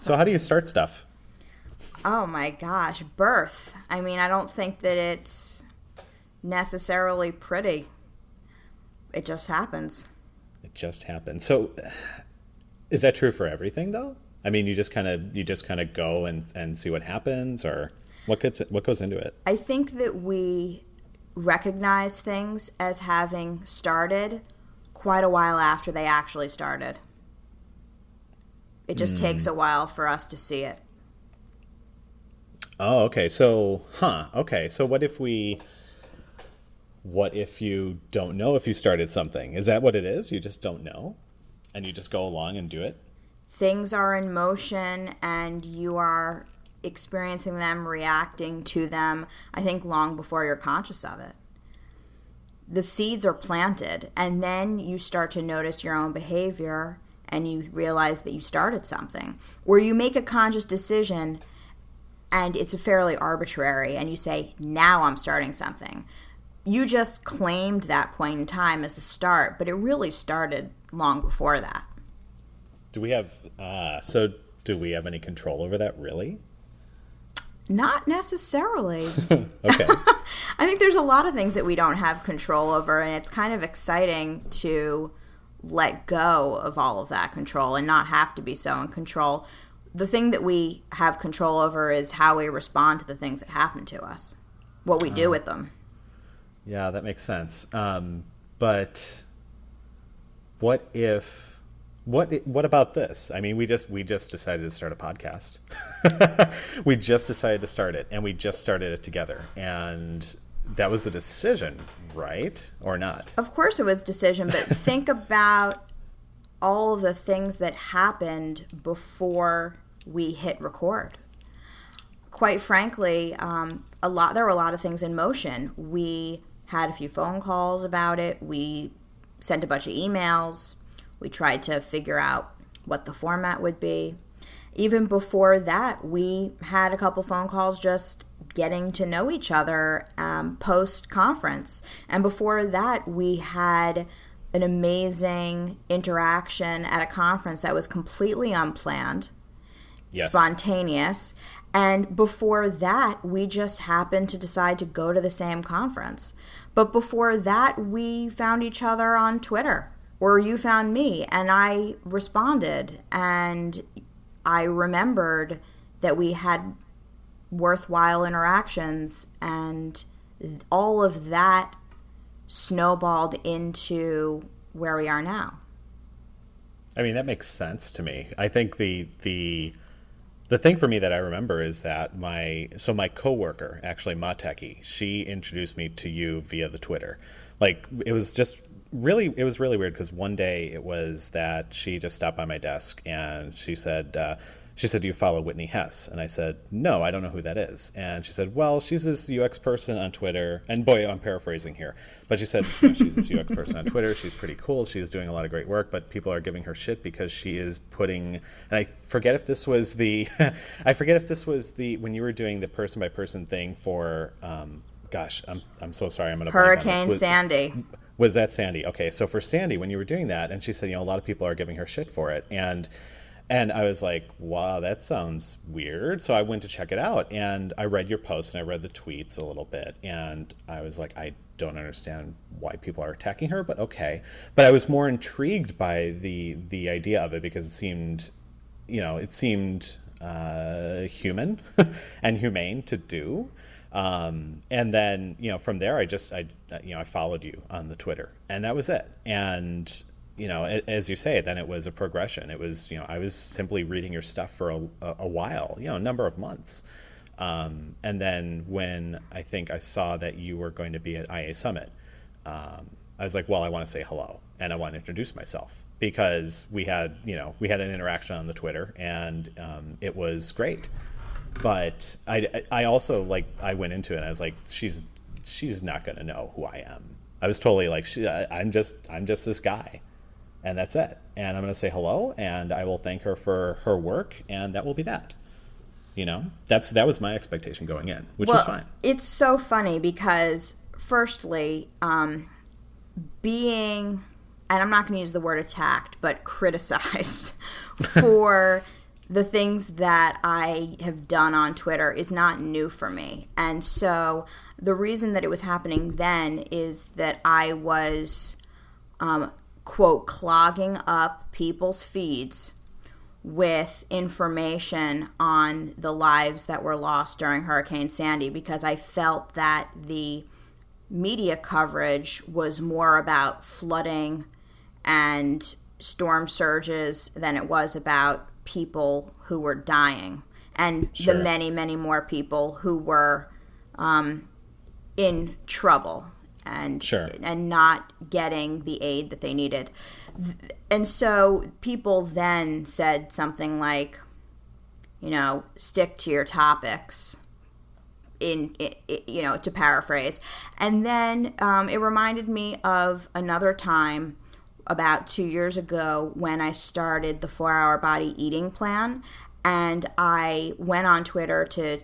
So how do you start stuff? Oh my gosh, birth. I mean, I don't think that it's necessarily pretty. It just happens. It just happens. So is that true for everything though? I mean, you just kind of go and see what happens, or what goes into it? I think that we recognize things as having started quite a while after they actually started. It just takes a while for us to see it. Oh, okay. So, okay. So what if you don't know if you started something? Is that what it is? You just don't know and you just go along and do it? Things are in motion and you are experiencing them, reacting to them, I think long before you're conscious of it. The seeds are planted and then you start to notice your own behavior and you realize that you started something. Or you make a conscious decision and it's fairly arbitrary and you say, now I'm starting something. You just claimed that point in time as the start, but it really started long before that. Do we have any control over that, really? Not necessarily. Okay. I think there's a lot of things that we don't have control over, and it's kind of exciting to let go of all of that control and not have to be so in control. The thing that we have control over is how we respond to the things that happen to us, what we do with them. Yeah, that makes sense. But what about this? I mean, we just decided to start a podcast. We just decided to start it, and we just started it together. And that was a decision, right? Or not? Of course it was a decision, but think about all of the things that happened before we hit record. Quite frankly, there were a lot of things in motion. We had a few phone calls about it. We sent a bunch of emails. We tried to figure out what the format would be. Even before that, we had a couple phone calls just getting to know each other post-conference. And before that, we had an amazing interaction at a conference that was completely unplanned, Yes. Spontaneous. And before that, we just happened to decide to go to the same conference. But before that, we found each other on Twitter. Or you found me, and I responded, and I remembered that we had worthwhile interactions, and all of that snowballed into where we are now. I mean, that makes sense to me. I think the thing for me that I remember is that my coworker, actually Mateki, she introduced me to you via the Twitter. Like, it was really weird because one day it was that she just stopped by my desk and she said, do you follow Whitney Hess? And I said, no, I don't know who that is. And she said, well, she's this UX person on Twitter. And boy, I'm paraphrasing here. But she said, she's this UX person on Twitter. She's pretty cool. She's doing a lot of great work, but people are giving her shit because she is putting, and I forget if this was the, when you were doing the person by person thing for, I'm so sorry. I'm going to Hurricane Sandy. Was that Sandy? Okay, so for Sandy, when you were doing that, and she said, a lot of people are giving her shit for it, and I was like, wow, that sounds weird. So I went to check it out, and I read your post, and I read the tweets a little bit, and I was like, I don't understand why people are attacking her, but okay. But I was more intrigued by the idea of it because it seemed human and humane to do. And then, from there, I followed you on the Twitter, and that was it. And, as you say, then it was a progression. It was, I was simply reading your stuff for a while, a number of months. And then when I think I saw that you were going to be at IA Summit, I was like, well, I want to say hello and I want to introduce myself because we had an interaction on the Twitter and, it was great. But I also, I went into it and I was like, she's not going to know who I am. I was totally like, I'm just this guy, and that's it. And I'm going to say hello, and I will thank her for her work, and that will be that. That was my expectation going in, which was fine. It's so funny because, firstly, being, and I'm not going to use the word attacked, but criticized for the things that I have done on Twitter is not new for me. And so the reason that it was happening then is that I was, quote, clogging up people's feeds with information on the lives that were lost during Hurricane Sandy, because I felt that the media coverage was more about flooding and storm surges than it was about people who were dying and Sure. the many, many more people who were in trouble and Sure. and not getting the aid that they needed. And so people then said something like, stick to your topics, to paraphrase. And then it reminded me of another time about 2 years ago when I started the 4-Hour Body Eating Plan. And I went on Twitter to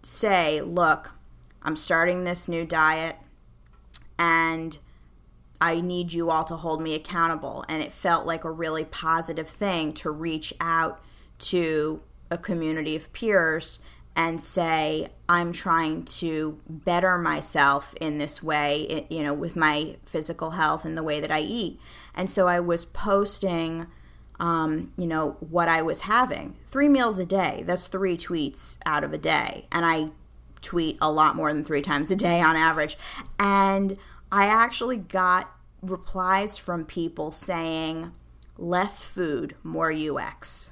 say, look, I'm starting this new diet and I need you all to hold me accountable. And it felt like a really positive thing to reach out to a community of peers and say, I'm trying to better myself in this way, with my physical health and the way that I eat. And so I was posting, what I was having. 3 meals a day, that's 3 tweets out of a day. And I tweet a lot more than 3 times a day on average. And I actually got replies from people saying, less food, more UX.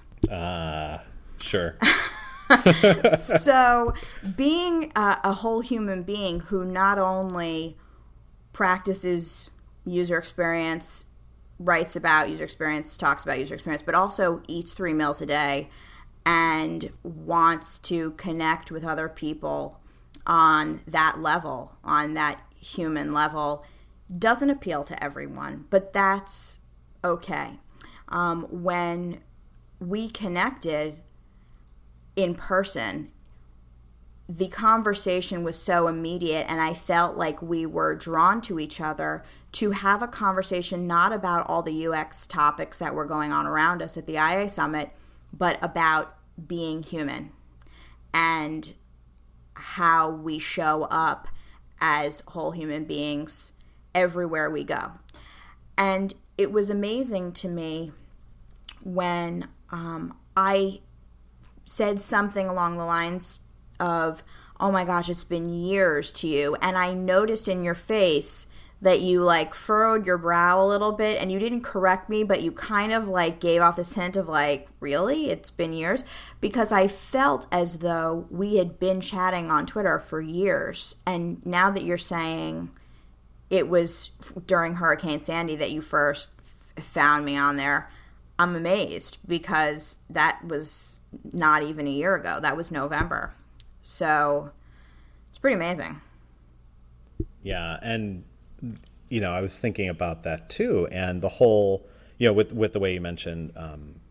Sure. So being a whole human being who not only practices user experience, writes about user experience, talks about user experience, but also eats 3 meals a day and wants to connect with other people on that level, on that human level, doesn't appeal to everyone, but that's okay. When we connected in person, the conversation was so immediate, and I felt like we were drawn to each other to have a conversation not about all the UX topics that were going on around us at the IA Summit, but about being human and how we show up as whole human beings everywhere we go. And it was amazing to me when I said something along the lines of, oh my gosh, it's been years to you. And I noticed in your face that you furrowed your brow a little bit, and you didn't correct me, but you kind of gave off this hint of really? It's been years? Because I felt as though we had been chatting on Twitter for years. And now that you're saying it was during Hurricane Sandy that you first found me on there, I'm amazed, because that was not even a year ago. That was November. So it's pretty amazing. Yeah. And, I was thinking about that too. And the whole, with the way you mentioned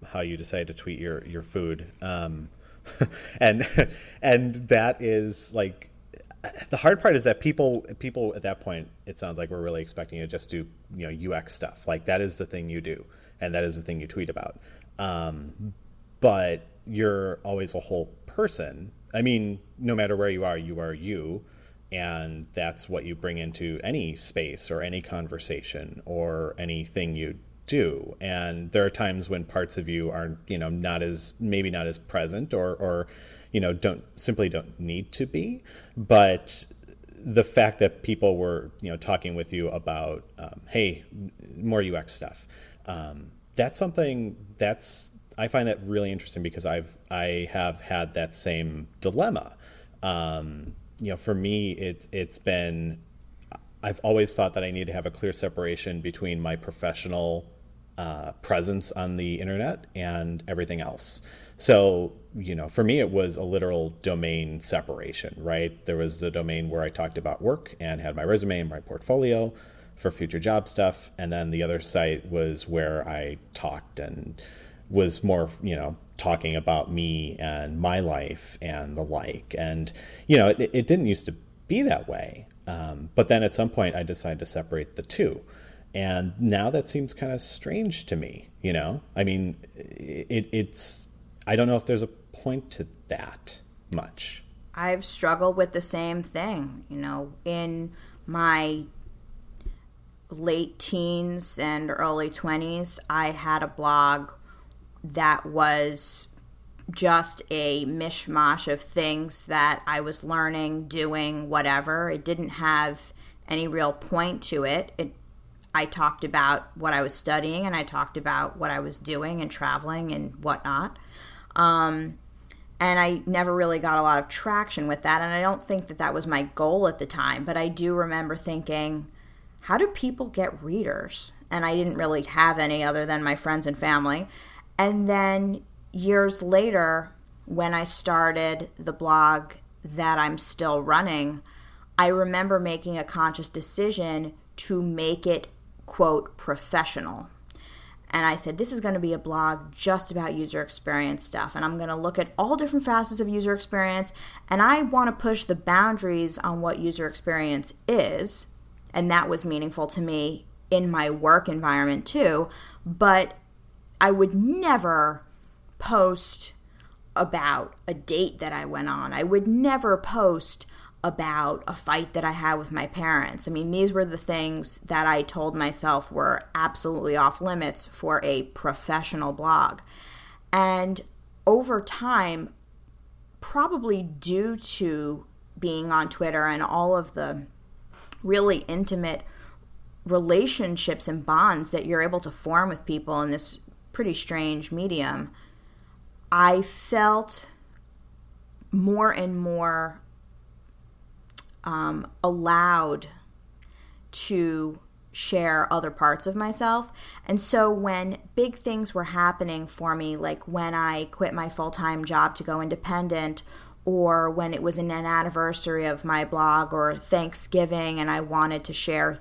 how you decided to tweet your food. And that is the hard part is that people at that point, it sounds like we're really expecting you to just do, UX stuff. That is the thing you do. And that is the thing you tweet about. But you're always a whole person. I mean, no matter where you are you. And that's what you bring into any space or any conversation or anything you do. And there are times when parts of you are, maybe not as present or don't need to be. But the fact that people were, talking with you about, hey, more UX stuff, that's something I find that really interesting, because I have had that same dilemma. For me, it's been, I've always thought that I need to have a clear separation between my professional presence on the internet and everything else. So, for me, it was a literal domain separation, right? There was the domain where I talked about work and had my resume and my portfolio for future job stuff. And then the other site was where I talked and was more, talking about me and my life and the like. And, it didn't used to be that way. But then at some point I decided to separate the two. And now that seems kind of strange to me, I mean, I don't know if there's a point to that much. I've struggled with the same thing. In my late teens and early 20s, I had a blog that was just a mishmash of things that I was learning, doing, whatever. It didn't have any real point to it. I talked about what I was studying, and I talked about what I was doing and traveling and whatnot. And I never really got a lot of traction with that, and I don't think that was my goal at the time. But I do remember thinking, how do people get readers? And I didn't really have any other than my friends and family. And then years later, when I started the blog that I'm still running, I remember making a conscious decision to make it, quote, professional. And I said, this is going to be a blog just about user experience stuff. And I'm going to look at all different facets of user experience. And I want to push the boundaries on what user experience is. And that was meaningful to me in my work environment too. But I would never post about a date that I went on. I would never post about a fight that I had with my parents. I mean, these were the things that I told myself were absolutely off limits for a professional blog. And over time, probably due to being on Twitter and all of the really intimate relationships and bonds that you're able to form with people in this pretty strange medium, I felt more and more allowed to share other parts of myself. And so when big things were happening for me, like when I quit my full-time job to go independent, or when it was an anniversary of my blog, or Thanksgiving and I wanted to share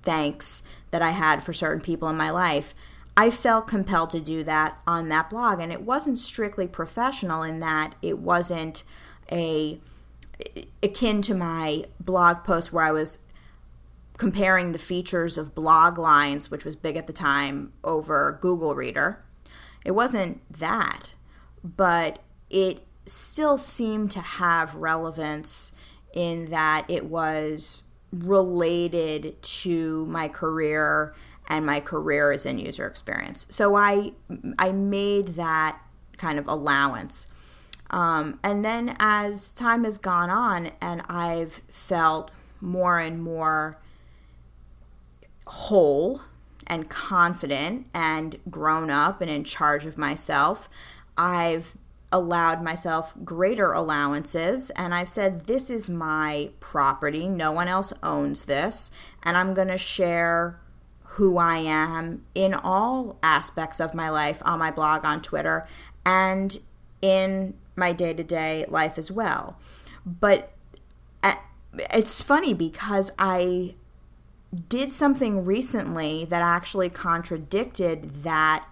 thanks that I had for certain people in my life, I felt compelled to do that on that blog. And it wasn't strictly professional in that it wasn't akin to my blog post where I was comparing the features of blog lines, which was big at the time, over Google Reader. It wasn't that, but it still seemed to have relevance in that it was related to my career, and my career is in user experience. So I made that kind of allowance. And then as time has gone on and I've felt more and more whole and confident and grown up and in charge of myself, I've allowed myself greater allowances, and I've said, this is my property. No one else owns this, and I'm going to share who I am in all aspects of my life on my blog, on Twitter, and in my day-to-day life as well. But it's funny because I did something recently that actually contradicted that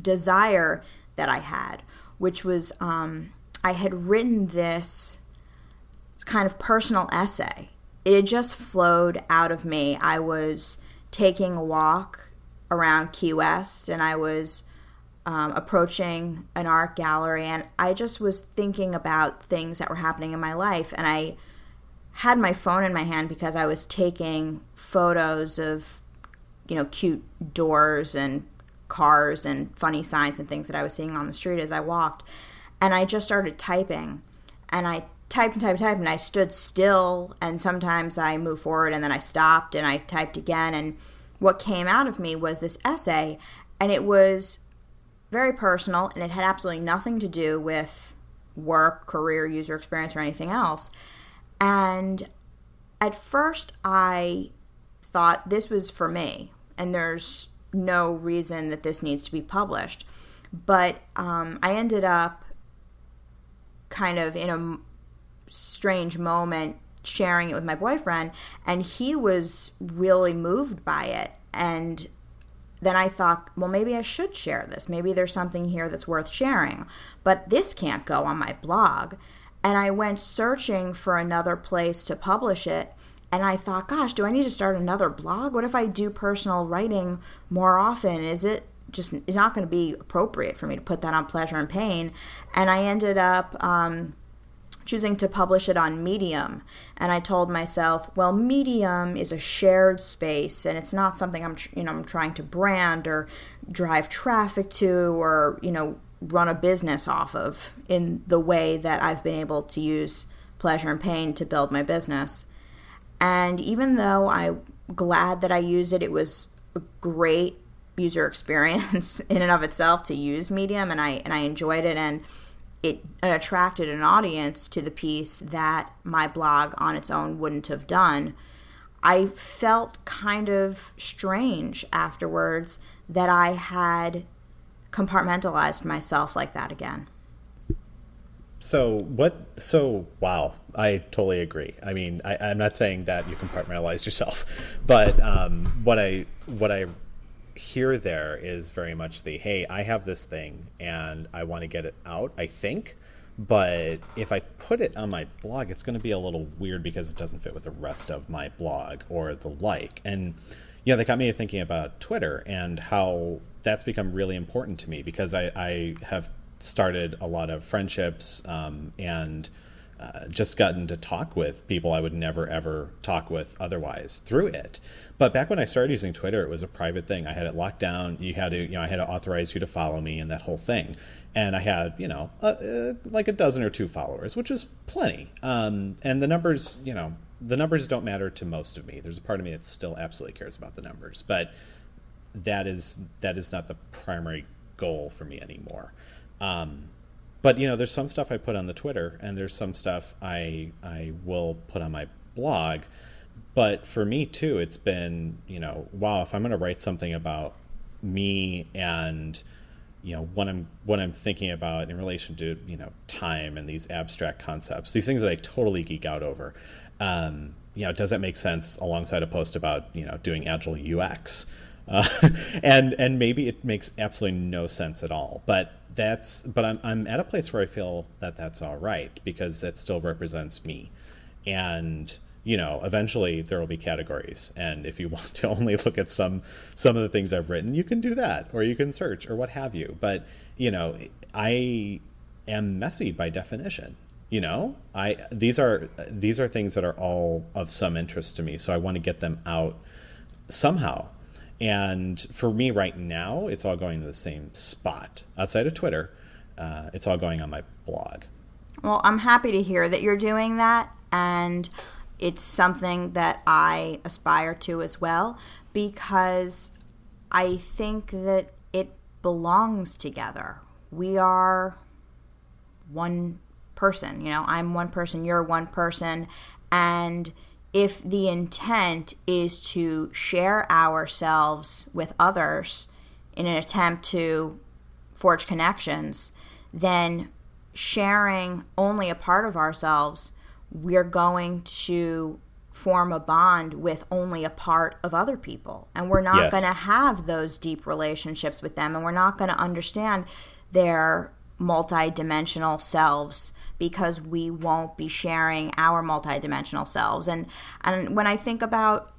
desire that I had, which was I had written this kind of personal essay. It had just flowed out of me. I was taking a walk around Key West, and I was approaching an art gallery, and I just was thinking about things that were happening in my life, and I had my phone in my hand because I was taking photos of, cute doors and cars and funny signs and things that I was seeing on the street as I walked. And I just started typing, and I typed and typed and typed, and I stood still, and sometimes I moved forward and then I stopped and I typed again. And what came out of me was this essay, and it was very personal, and it had absolutely nothing to do with work, career, user experience, or anything else. And at first I thought this was for me, and there's no reason that this needs to be published. But I ended up kind of in a strange moment sharing it with my boyfriend, and he was really moved by it. And then I thought, well, maybe I should share this. Maybe there's something here that's worth sharing. But this can't go on my blog. And I went searching for another place to publish it. And I thought, gosh, do I need to start another blog? What if I do personal writing more often? Is it just is not going to be appropriate for me to put that on Pleasure and Pain. And I ended up choosing to publish it on Medium. And I told myself, well, Medium is a shared space, and it's not something I'm trying to brand or drive traffic to, or run a business off of in the way that I've been able to use Pleasure and Pain to build my business. And even though I'm glad that I used it, it was a great user experience in and of itself to use Medium, and I enjoyed it, and it attracted an audience to the piece that my blog on its own wouldn't have done. I felt kind of strange afterwards that I had compartmentalized myself like that again. So wow, I totally agree. I mean, I'm not saying that you compartmentalized yourself, but what I hear there is very much hey, I have this thing and I want to get it out, I think, but if I put it on my blog, it's going to be a little weird because it doesn't fit with the rest of my blog or the like. And that got me thinking about Twitter and how that's become really important to me, because I have started a lot of friendships and just gotten to talk with people I would never ever talk with otherwise through it. But back when I started using Twitter, it was a private thing. I had it locked down. You had to, I had to authorize you to follow me and that whole thing. And I had, like a dozen or two followers, which is plenty. And the numbers, the numbers don't matter to most of me. There's a part of me that still absolutely cares about the numbers, but that is not the primary goal for me anymore. But there's some stuff I put on the Twitter, and there's some stuff I will put on my blog. But for me too, it's been, wow, if I'm going to write something about me and what I'm thinking about in relation to time and these abstract concepts, these things that I totally geek out over, does that make sense alongside a post about doing agile UX? And maybe it makes absolutely no sense at all, but I'm at a place where I feel that that's all right, because that still represents me. And eventually there will be categories, and if you want to only look at some of the things I've written, you can do that, or you can search or what have you. But I am messy by definition. These are things that are all of some interest to me, so I want to get them out somehow. And for me right now, it's all going to the same spot. Outside of Twitter, it's all going on my blog. Well, I'm happy to hear that you're doing that, and it's something that I aspire to as well, because I think that it belongs together. We are one person. I'm one person, you're one person, and if the intent is to share ourselves with others in an attempt to forge connections, then sharing only a part of ourselves, we're going to form a bond with only a part of other people. And we're not going to have those deep relationships with them, and we're not going to understand their multidimensional selves, because we won't be sharing our multidimensional selves. And when I think about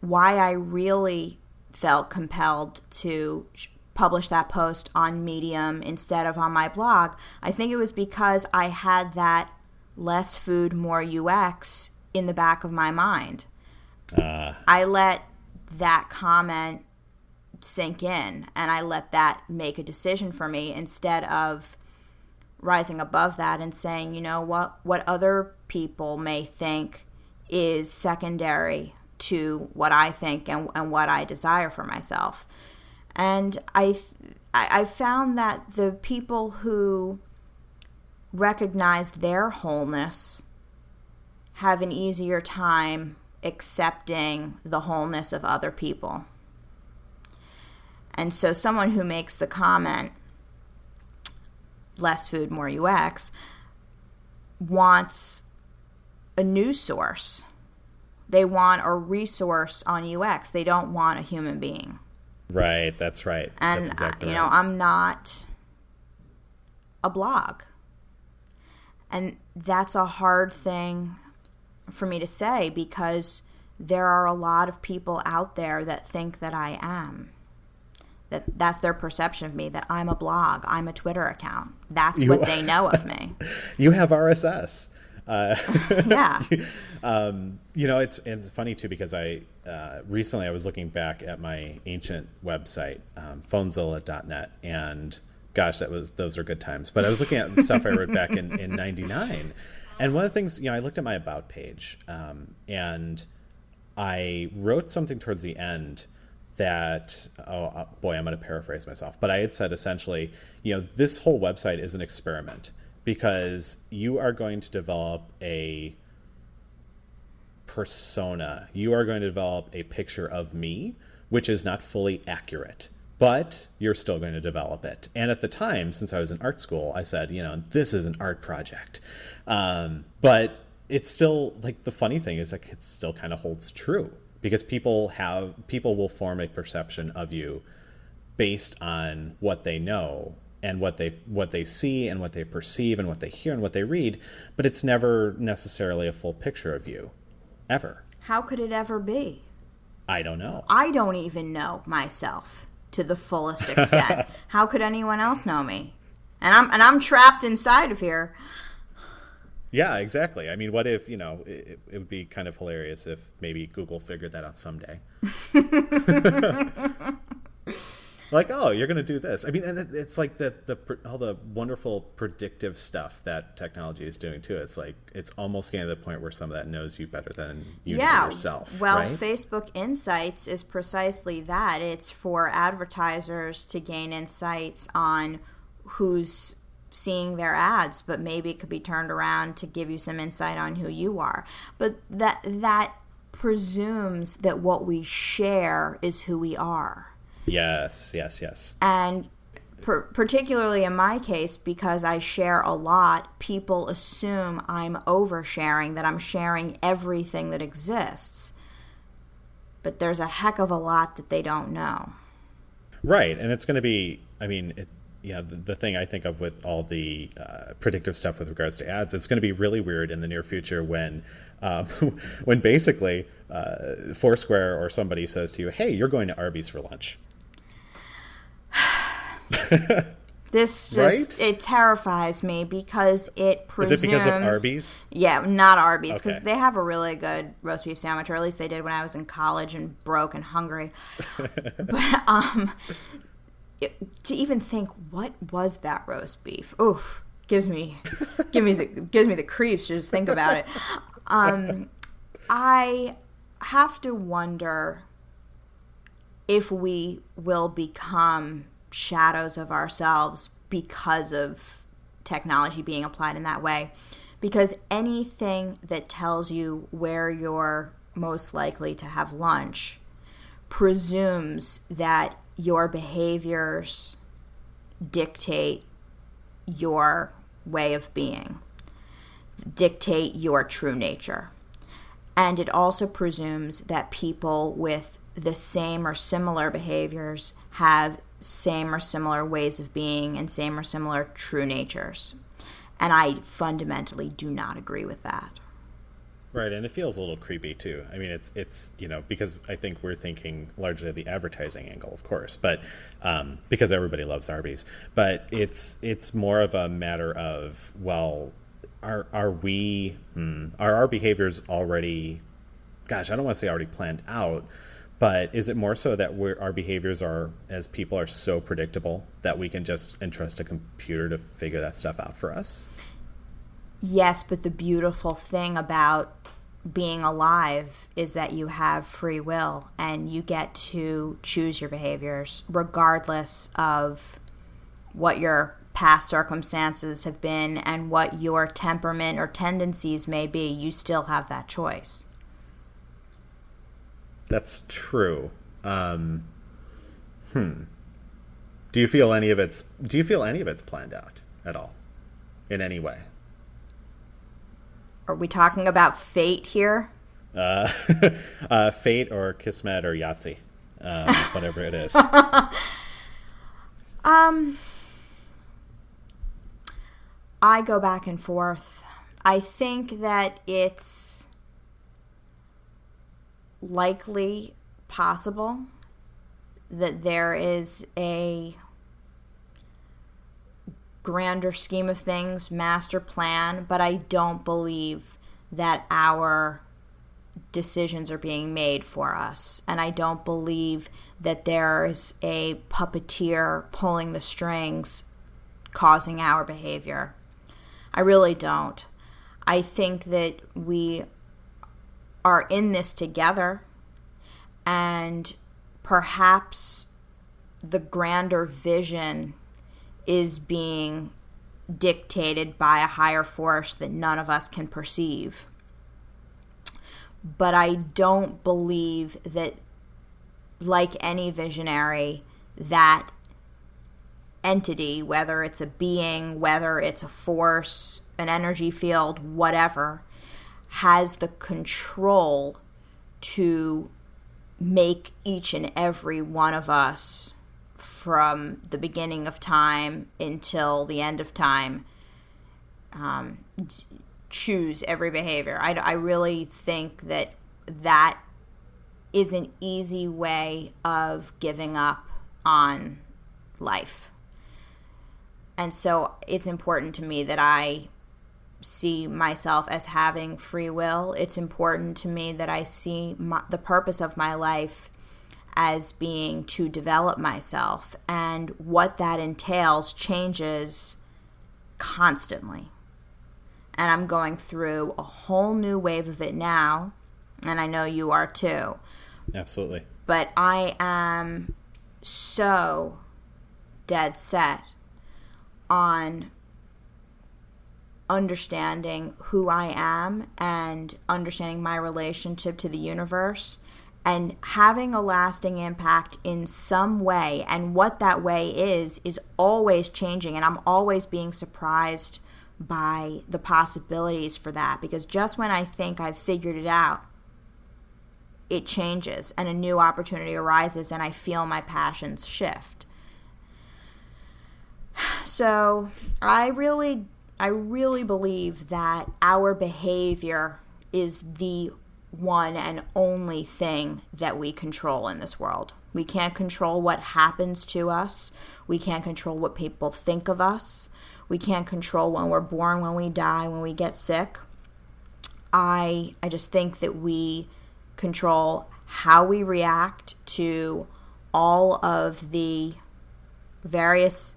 why I really felt compelled to publish that post on Medium instead of on my blog, I think it was because I had that less food, more UX in the back of my mind. I let that comment sink in, and I let that make a decision for me, instead of rising above that and saying, what other people may think is secondary to what I think and what I desire for myself. And I found that the people who recognize their wholeness have an easier time accepting the wholeness of other people. And so someone who makes the comment, less food, more UX, wants a news source. They want a resource on UX. They don't want a human being. Right, that's right. And, that's exactly right. I'm not a blog. And that's a hard thing for me to say, because there are a lot of people out there that think that I am. That's their perception of me, that I'm a blog, I'm a Twitter account. That's what they know of me. You have RSS. Yeah. It's funny too, because recently I was looking back at my ancient website, phonezilla.net, and gosh, those are good times. But I was looking at the stuff I wrote back in 99. And one of the things, I looked at my about page, and I wrote something towards the end that, I'm going to paraphrase myself, but I had said essentially, this whole website is an experiment, because you are going to develop a persona. You are going to develop a picture of me, which is not fully accurate, but you're still going to develop it. And at the time, since I was in art school, I said, this is an art project. But it's still, like, the funny thing is, like, it still kind of holds true, because people will form a perception of you based on what they know and what they see and what they perceive and what they hear and what they read, but it's never necessarily a full picture of you, ever. How could it ever be? I don't know. I don't even know myself to the fullest extent. How could anyone else know me? And I'm trapped inside of here. Yeah, exactly. I mean, what if, it would be kind of hilarious if maybe Google figured that out someday. Like, oh, you're going to do this. I mean, and it's like all the wonderful predictive stuff that technology is doing too. It's like, it's almost getting to the point where some of that knows you better than you know yourself. Well, right? Facebook Insights is precisely that. It's for advertisers to gain insights on who's seeing their ads, but maybe it could be turned around to give you some insight on who you are. But that presumes that what we share is who we are. Yes. And particularly in my case, because I share a lot, people assume I'm oversharing, that I'm sharing everything that exists. But there's a heck of a lot that they don't know. Right, and it's going to be, the thing I think of with all the predictive stuff with regards to ads, it's going to be really weird in the near future when basically Foursquare or somebody says to you, hey, you're going to Arby's for lunch. This just, right? It terrifies me, because it presumes... Is it because of Arby's? Yeah, not Arby's, because they have a really good roast beef sandwich, or at least they did when I was in college and broke and hungry. But to even think, what was that roast beef? Oof, gives me the creeps to just think about it. I have to wonder if we will become shadows of ourselves because of technology being applied in that way. Because anything that tells you where you're most likely to have lunch presumes that your behaviors dictate your way of being, dictate your true nature. And it also presumes that people with the same or similar behaviors have same or similar ways of being and same or similar true natures. And I fundamentally do not agree with that. Right, and it feels a little creepy too. I mean, it's because I think we're thinking largely of the advertising angle, of course, but because everybody loves Arby's. But it's more of a matter of, well, are our behaviors already? Gosh, I don't want to say already planned out, but is it more so that our behaviors are, as people, are so predictable that we can just entrust a computer to figure that stuff out for us? Yes, but the beautiful thing about being alive is that you have free will and you get to choose your behaviors regardless of what your past circumstances have been and what your temperament or tendencies may be. You still have that choice. That's true. Do you feel any of it's planned out at all in any way? Are we talking about fate here? Fate or Kismet or Yahtzee, whatever it is. I go back and forth. I think that it's likely possible that there is a grander scheme of things, master plan, but I don't believe that our decisions are being made for us. And I don't believe that there's a puppeteer pulling the strings causing our behavior. I really don't. I think that we are in this together, and perhaps the grander vision is being dictated by a higher force that none of us can perceive. But I don't believe that, like any visionary, that entity, whether it's a being, whether it's a force, an energy field, whatever, has the control to make each and every one of us, from the beginning of time until the end of time, choose every behavior. I really think that that is an easy way of giving up on life. And so it's important to me that I see myself as having free will. It's important to me that I see the purpose of my life as being to develop myself, and what that entails changes constantly. And I'm going through a whole new wave of it now, and I know you are too. Absolutely. But I am so dead set on understanding who I am and understanding my relationship to the universe and having a lasting impact in some way. And what that way is always changing, and I'm always being surprised by the possibilities for that, because just when I think I've figured it out, it changes and a new opportunity arises, and I feel my passions shift. So I really believe that our behavior is the one and only thing that we control in this world. We can't control what happens to us. We can't control what people think of us. We can't control when we're born, when we die, when we get sick. I just think that we control how we react to all of the various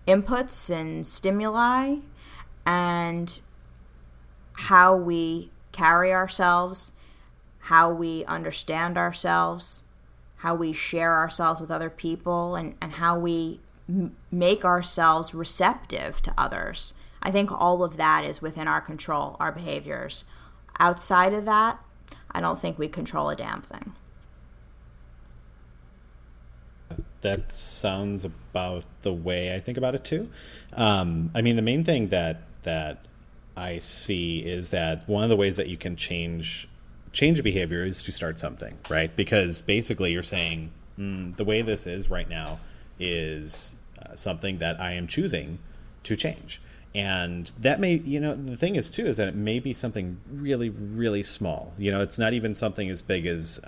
inputs and stimuli, and how we carry ourselves, how we understand ourselves, how we share ourselves with other people, and how we make ourselves receptive to others. I think all of that is within our control, our behaviors. Outside of that, I don't think we control a damn thing. That sounds about the way I think about it too. I mean, the main thing that I see is that one of the ways that you can change a behavior is to start something, right? Because basically you're saying, the way this is right now is something that I am choosing to change. And that may, the thing is too, is that it may be something really, really small. It's not even something as big as,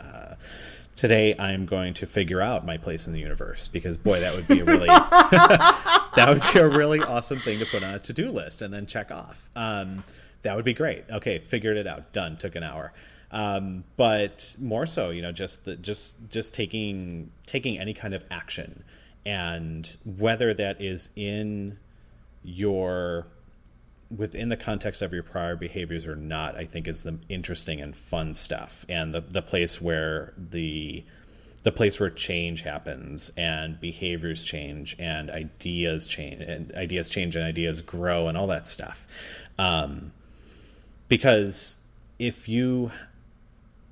today I'm going to figure out my place in the universe, because boy, that would be a really, that would be a really awesome thing to put on a to-do list and then check off. That would be great. Okay. Figured it out. Done. Took an hour. But more so, just taking any kind of action, and whether that is within the context of your prior behaviors or not, I think is the interesting and fun stuff, and the place where the place where change happens and behaviors change and ideas change and ideas grow and all that stuff. Because if you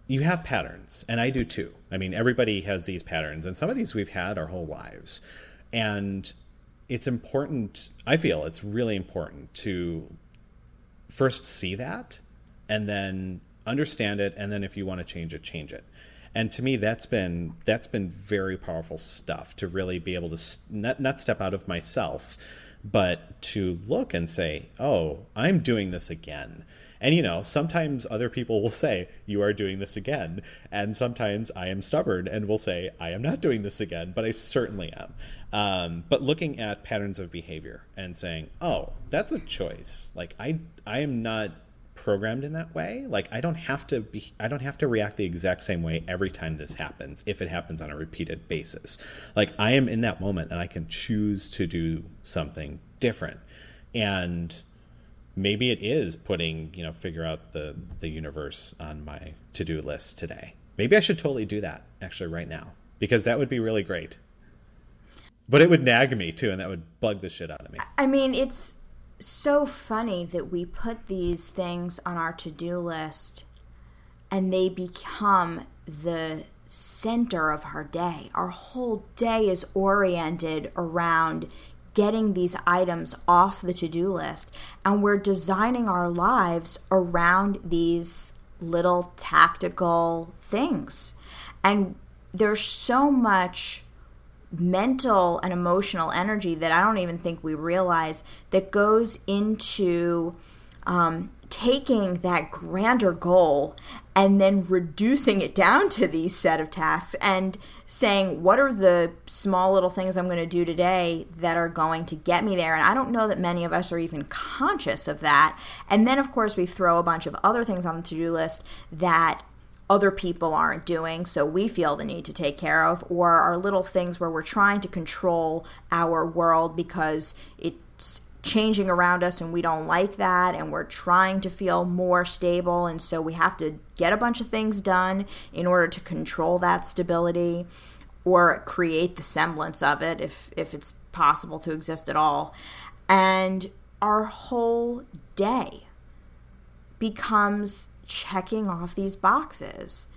have patterns, and I do too. I mean, everybody has these patterns, and some of these we've had our whole lives. And it's important, I feel it's really important to first see that, and then understand it, and then if you want to change it, change it. And to me, that's been very powerful stuff, to really be able to not step out of myself, but to look and say, oh, I'm doing this again. And, sometimes other people will say, you are doing this again. And sometimes I am stubborn and will say, I am not doing this again, but I certainly am. But looking at patterns of behavior and saying, oh, that's a choice. Like, I am not programmed in that way. Like, I don't have to react the exact same way every time this happens, if it happens on a repeated basis. Like, I am in that moment and I can choose to do something different. And maybe it is putting, figure out the universe on my to-do list today. Maybe I should totally do that actually right now, because that would be really great. But it would nag me too, and that would bug the shit out of me. I mean, it's so funny that we put these things on our to-do list and they become the center of our day. Our whole day is oriented around getting these items off the to-do list, and we're designing our lives around these little tactical things. And there's so much mental and emotional energy that I don't even think we realize that goes into taking that grander goal and then reducing it down to these set of tasks and saying, what are the small little things I'm going to do today that are going to get me there? And I don't know that many of us are even conscious of that. And then, of course, we throw a bunch of other things on the to-do list that other people aren't doing, so we feel the need to take care of, or our little things where we're trying to control our world because it's changing around us and we don't like that, and we're trying to feel more stable, and so we have to get a bunch of things done in order to control that stability or create the semblance of it if it's possible to exist at all. And our whole day becomes checking off these boxes.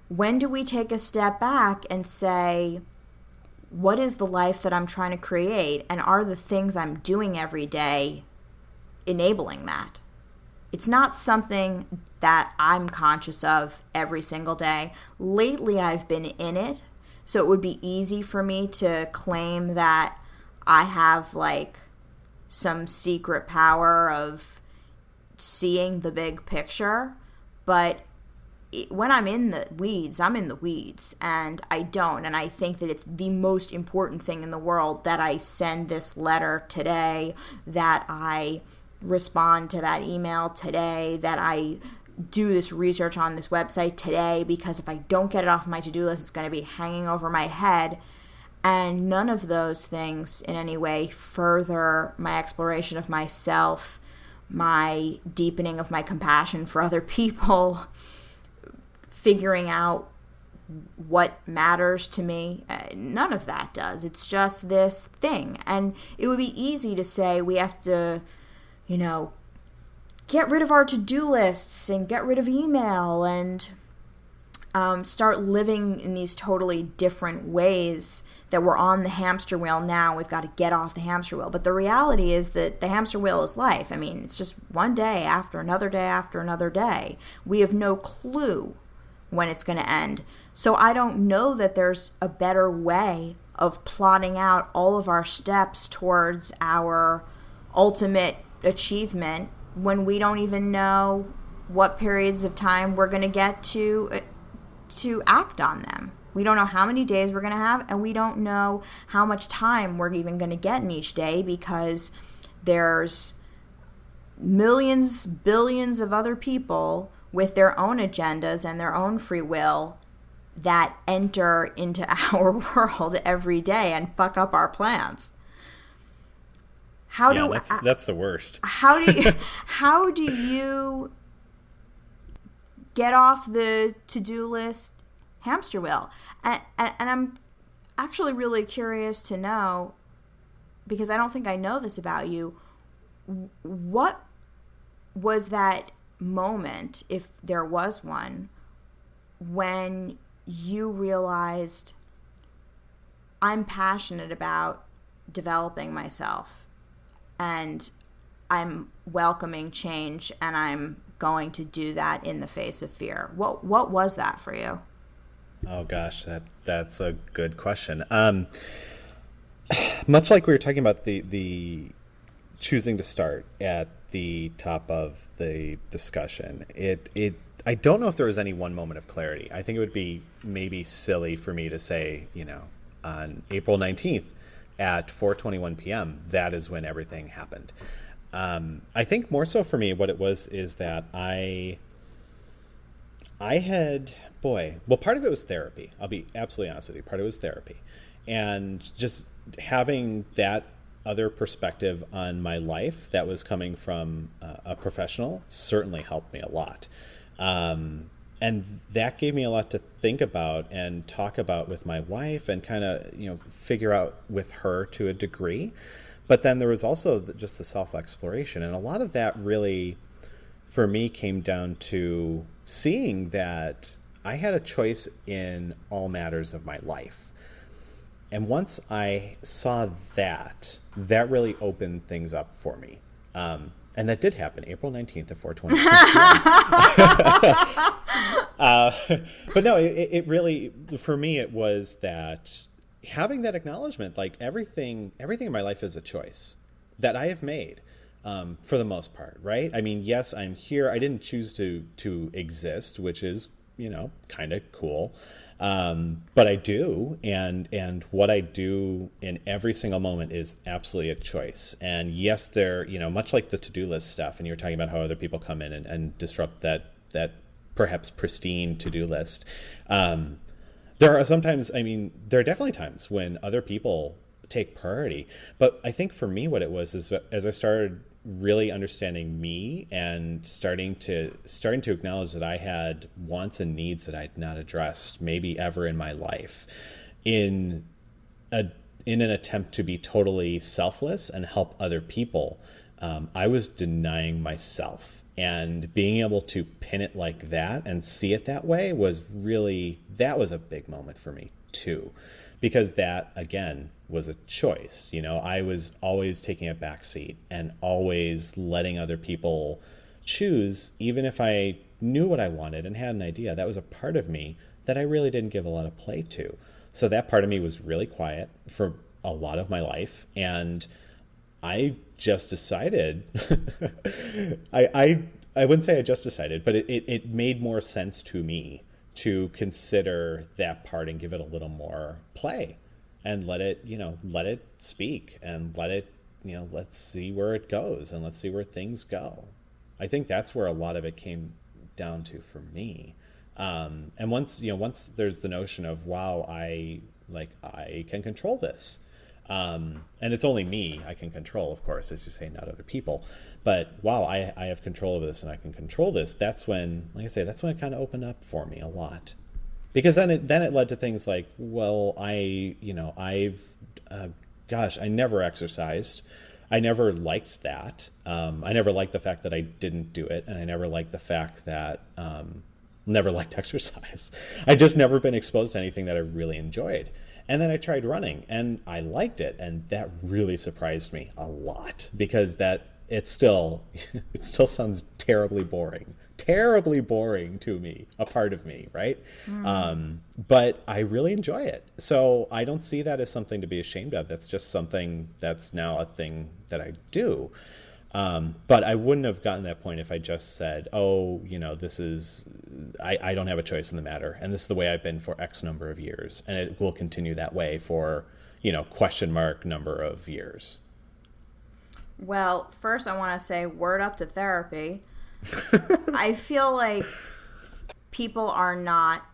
When do we take a step back and say, what is the life that I'm trying to create? And are the things I'm doing every day enabling that? It's not something that I'm conscious of every single day. Lately, I've been in it, so it would be easy for me to claim that I have like some secret power of seeing the big picture. But when I'm in the weeds, I'm in the weeds, and I don't. And I think that it's the most important thing in the world that I send this letter today, that I respond to that email today, that I do this research on this website today, because if I don't get it off my to-do list, it's going to be hanging over my head. And none of those things in any way further my exploration of myself, my deepening of my compassion for other people, figuring out what matters to me. None of that does. It's just this thing. And it would be easy to say we have to, get rid of our to-do lists and get rid of email and start living in these totally different ways, that we're on the hamster wheel now. We've got to get off the hamster wheel. But the reality is that the hamster wheel is life. I mean, it's just one day after another day after another day. We have no clue when it's going to end. So I don't know that there's a better way of plotting out all of our steps towards our ultimate achievement when we don't even know what periods of time we're going to get to act on them. We don't know how many days we're going to have, and we don't know how much time we're even going to get in each day, because there's millions, billions of other people with their own agendas and their own free will that enter into our world every day and fuck up our plans. That's the worst. How do you get off the to-do list hamster wheel? And I'm actually really curious to know, because I don't think I know this about you, what was that moment, if there was one, when you realized, I'm passionate about developing myself and I'm welcoming change and I'm going to do that in the face of fear? What was that for you? Oh gosh, that's a good question. Much like we were talking about the choosing to start at the top of the discussion, I don't know if there was any one moment of clarity. I think it would be maybe silly for me to say, on April 19th at 4:21 p.m., that is when everything happened. I think more so for me, what it was is that I had, part of it was therapy. I'll be absolutely honest with you. Part of it was therapy. And just having that other perspective on my life that was coming from a professional certainly helped me a lot. And that gave me a lot to think about and talk about with my wife and kind of, figure out with her to a degree. But then there was also just the self-exploration. And a lot of that really, for me, came down to seeing that I had a choice in all matters of my life. And once I saw that really opened things up for me. And that did happen, April 19th at 4:20. But no, it really, for me, it was that having that acknowledgement, like everything in my life is a choice that I have made, for the most part, right? I mean, yes, I'm here. I didn't choose to exist, which is, kind of cool. But I do, and what I do in every single moment is absolutely a choice. And yes, they're, much like the to-do list stuff, and you're talking about how other people come in and disrupt that perhaps pristine to-do list. There are sometimes, there are definitely times when other people take priority. But I think for me, what it was is as I started really understanding me and starting to acknowledge that I had wants and needs that I'd not addressed maybe ever in my life, in an attempt to be totally selfless and help other people, I was denying myself. And being able to pin it like that and see it that way that was a big moment for me too. Because that, again, was a choice. I was always taking a back seat and always letting other people choose, even if I knew what I wanted and had an idea. That was a part of me that I really didn't give a lot of play to. So that part of me was really quiet for a lot of my life. And I just decided, I wouldn't say I just decided, but it made more sense to me to consider that part and give it a little more play and let it speak and let it, let's see where it goes and let's see where things go. I think that's where a lot of it came down to for me. And once there's the notion of, wow, I can control this. And it's only me I can control, of course, as you say, not other people. But wow, I have control over this and I can control this. That's when, like I say, that's when it kind of opened up for me a lot. Because then it led to things like, well, I never exercised. I never liked that. I never liked the fact that I didn't do it. And I never liked the fact that, never liked exercise. I just never been exposed to anything that I really enjoyed. And then I tried running and I liked it. And that really surprised me a lot because it still sounds terribly boring to me, a part of me, right? But I really enjoy it. So I don't see that as something to be ashamed of. That's just something that's now a thing that I do. But I wouldn't have gotten that point if I just said, oh, this is, I don't have a choice in the matter. And this is the way I've been for X number of years. And it will continue that way for, question mark number of years. Well, first I want to say word up to therapy. I feel like people are not,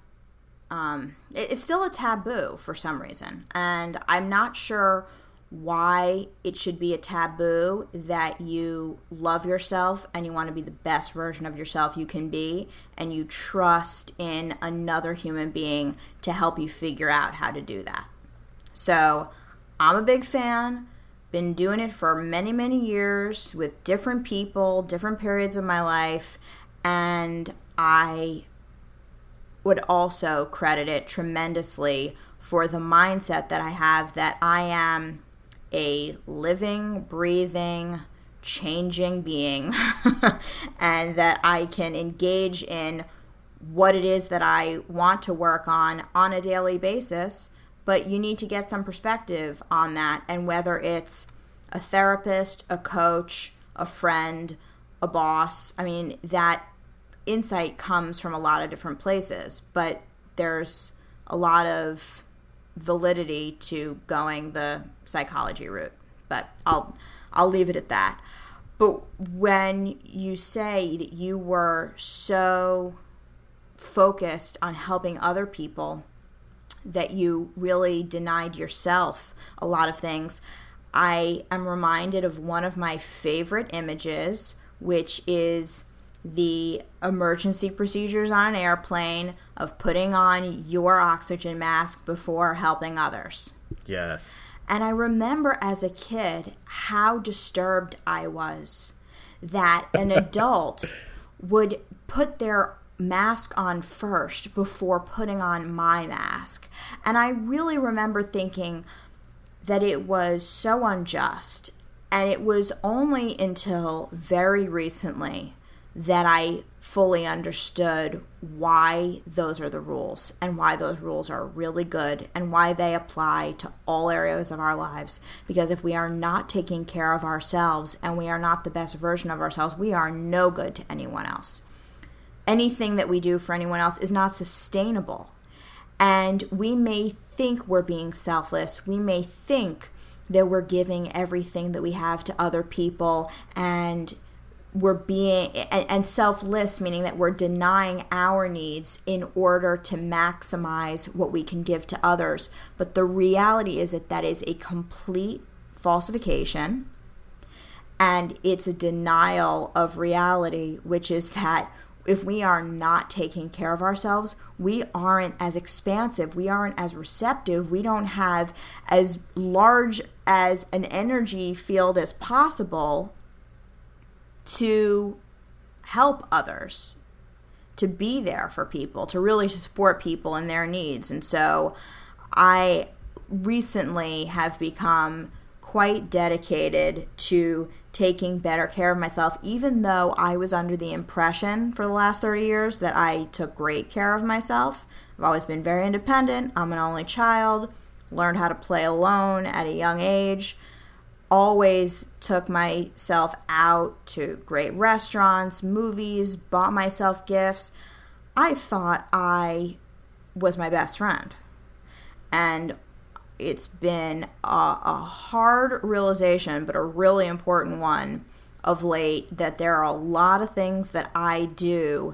it's still a taboo for some reason. And I'm not sure why it should be a taboo that you love yourself and you want to be the best version of yourself you can be and you trust in another human being to help you figure out how to do that. So I'm a big fan. Been doing it for many, many years with different people, different periods of my life, and I would also credit it tremendously for the mindset that I have that I am a living, breathing, changing being and that I can engage in what it is that I want to work on a daily basis. But you need to get some perspective on that, and whether it's a therapist, a coach, a friend, a boss. I mean, that insight comes from a lot of different places, but there's a lot of validity to going the psychology route. But I'll leave it at that. But when you say that you were so focused on helping other people that you really denied yourself a lot of things, I am reminded of one of my favorite images, which is the emergency procedures on an airplane of putting on your oxygen mask before helping others. Yes. And I remember as a kid how disturbed I was that an adult would put their mask on first before putting on my mask. And I really remember thinking that it was so unjust. And it was only until very recently that I fully understood why those are the rules and why those rules are really good and why they apply to all areas of our lives. Because if we are not taking care of ourselves and we are not the best version of ourselves, we are no good to anyone else. Anything that we do for anyone else is not sustainable. And we may think we're being selfless. We may think that we're giving everything that we have to other people, and we're being and selfless, meaning that we're denying our needs in order to maximize what we can give to others. But the reality is that that is a complete falsification, and it's a denial of reality, which is that if we are not taking care of ourselves, we aren't as expansive, we aren't as receptive, we don't have as large as an energy field as possible to help others, to be there for people, to really support people in their needs. And so I recently have become quite dedicated to taking better care of myself, even though I was under the impression for the last 30 years that I took great care of myself. I've always been very independent. I'm an only child, learned how to play alone at a young age, always took myself out to great restaurants, movies, bought myself gifts. I thought I was my best friend. And it's been a hard realization, but a really important one of late, that there are a lot of things that I do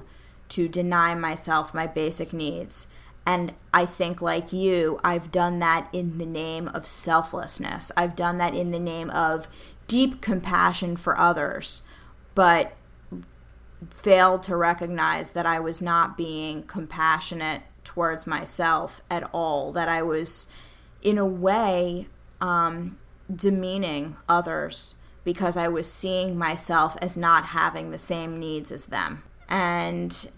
to deny myself my basic needs. And I think, like you, I've done that in the name of selflessness. I've done that in the name of deep compassion for others, but failed to recognize that I was not being compassionate towards myself at all, that I was in a way demeaning others because I was seeing myself as not having the same needs as them. And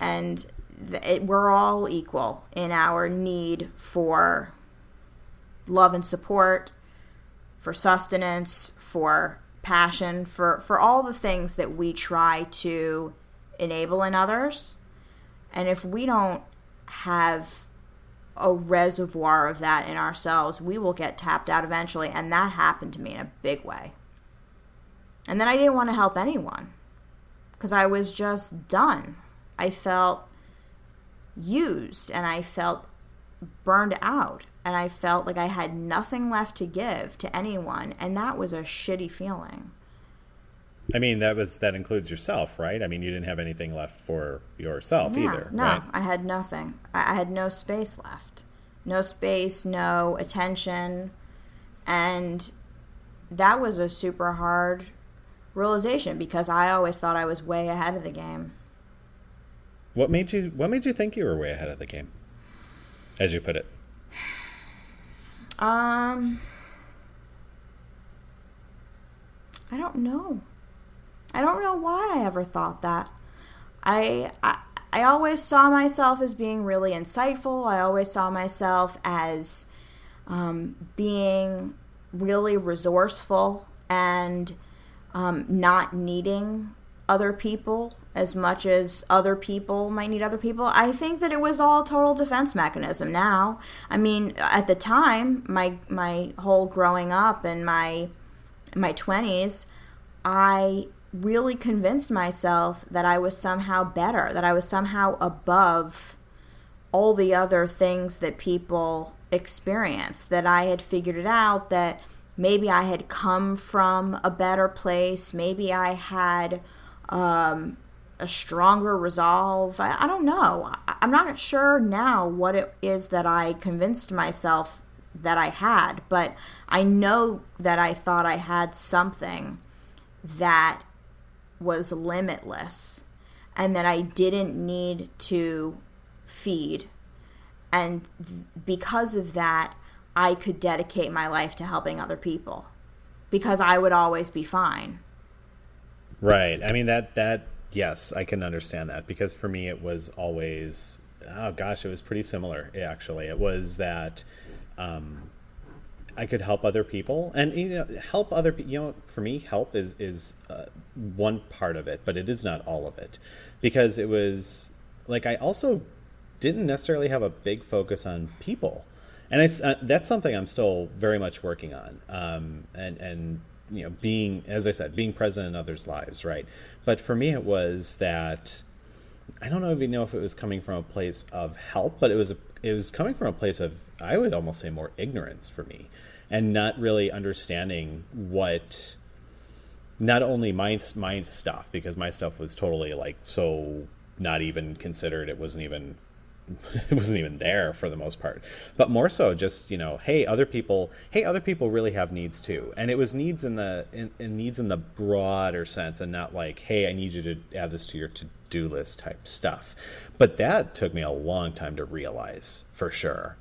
we're all equal in our need for love and support, for sustenance, for passion, for all the things that we try to enable in others. And if we don't have a reservoir of that in ourselves, we will get tapped out eventually. And that happened to me in a big way. And then I didn't want to help anyone because I was just done. I felt used and I felt burned out and I felt like I had nothing left to give to anyone, and that was a shitty feeling. I mean, that includes yourself, right? I mean, you didn't have anything left for yourself either, no, right? I had nothing. I had no space left. No space, no attention. And that was a super hard realization because I always thought I was way ahead of the game. What made you think you were way ahead of the game, as you put it? I don't know. I don't know why I ever thought that. I always saw myself as being really insightful. I always saw myself as being really resourceful and not needing other people as much as other people might need other people. I think that it was all total defense mechanism now. I mean, at the time, my whole growing up and my in my 20s, I really convinced myself that I was somehow better, that I was somehow above all the other things that people experience, that I had figured it out, that maybe I had come from a better place, maybe I had a stronger resolve. I don't know. I'm not sure now what it is that I convinced myself that I had, but I know that I thought I had something that was limitless and that I didn't need to feed. And because of that, I could dedicate my life to helping other people because I would always be fine. Right. I mean, that yes, I can understand that, because for me it was always, oh gosh, it was pretty similar, actually. It was that I could help other people, and help other people. For me, help is one part of it, but it is not all of it, because it was like I also didn't necessarily have a big focus on people, and that's something I'm still very much working on. And being, as I said, being present in others' lives, right? But for me, it was that I don't even know if it was coming from a place of help, but it was coming from a place of, I would almost say, more ignorance for me, and not really understanding what, not only my stuff, because my stuff was totally like so not even considered. It wasn't even there for the most part, but more so just, hey, other people really have needs too. And it was needs in the broader sense, and not like, hey, I need you to add this to your to-do list type stuff. But that took me a long time to realize, for sure.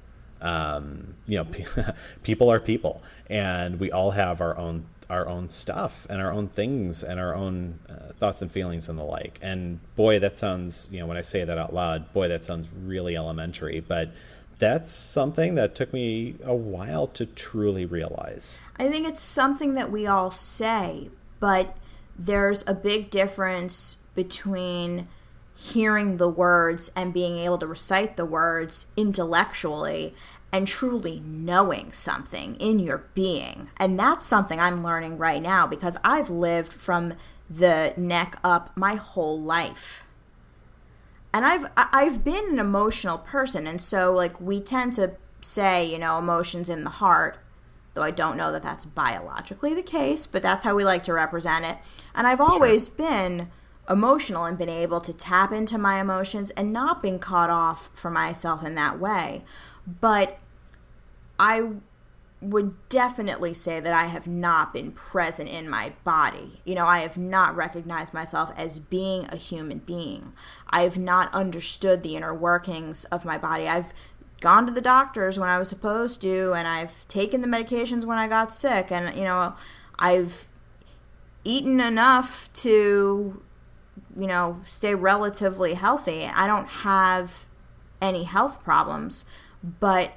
People are people, and we all have our own stuff and our own things and our own thoughts and feelings and the like. And boy, that sounds, when I say that out loud, boy, that sounds really elementary, but that's something that took me a while to truly realize. I think it's something that we all say, but there's a big difference between hearing the words and being able to recite the words intellectually and truly knowing something in your being. And that's something I'm learning right now, because I've lived from the neck up my whole life. And I've been an emotional person, and so like we tend to say, emotions in the heart, though I don't know that that's biologically the case, but that's how we like to represent it. And I've always been emotional and been able to tap into my emotions and not been caught off for myself in that way. But I would definitely say that I have not been present in my body. I have not recognized myself as being a human being. I have not understood the inner workings of my body. I've gone to the doctors when I was supposed to, and I've taken the medications when I got sick, and, I've eaten enough to, stay relatively healthy. I don't have any health problems, but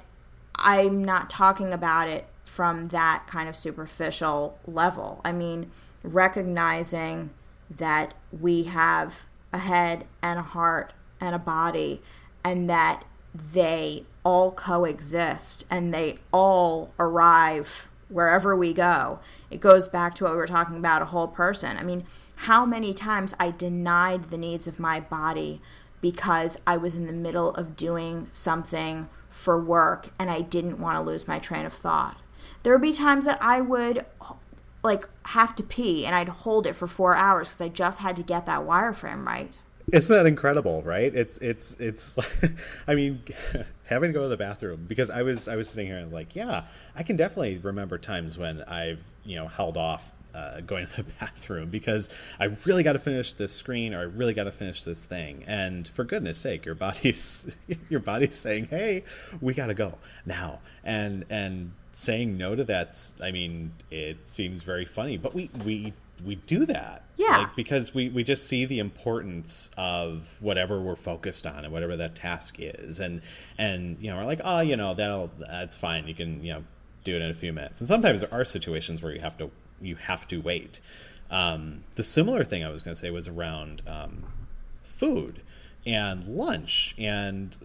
I'm not talking about it from that kind of superficial level. I mean, recognizing that we have a head and a heart and a body, and that they all coexist and they all arrive wherever we go. It goes back to what we were talking about, a whole person. I mean, how many times I denied the needs of my body because I was in the middle of doing something for work and I didn't want to lose my train of thought. There would be times that I would have to pee and I'd hold it for 4 hours because I just had to get that wireframe right. Isn't that incredible, right? It's I mean, having to go to the bathroom, because I was sitting here and like, yeah, I can definitely remember times when I've held off going to the bathroom because I really got to finish this screen, or I really got to finish this thing, and for goodness sake, your body's saying, hey, we got to go now, and saying no to that. I mean, it seems very funny, but we do that. Yeah. Because we just see the importance of whatever we're focused on and whatever that task is. And we're like, oh, that's fine. You can, do it in a few minutes. And sometimes there are situations where you have to wait. The similar thing I was going to say was around food, and lunch, and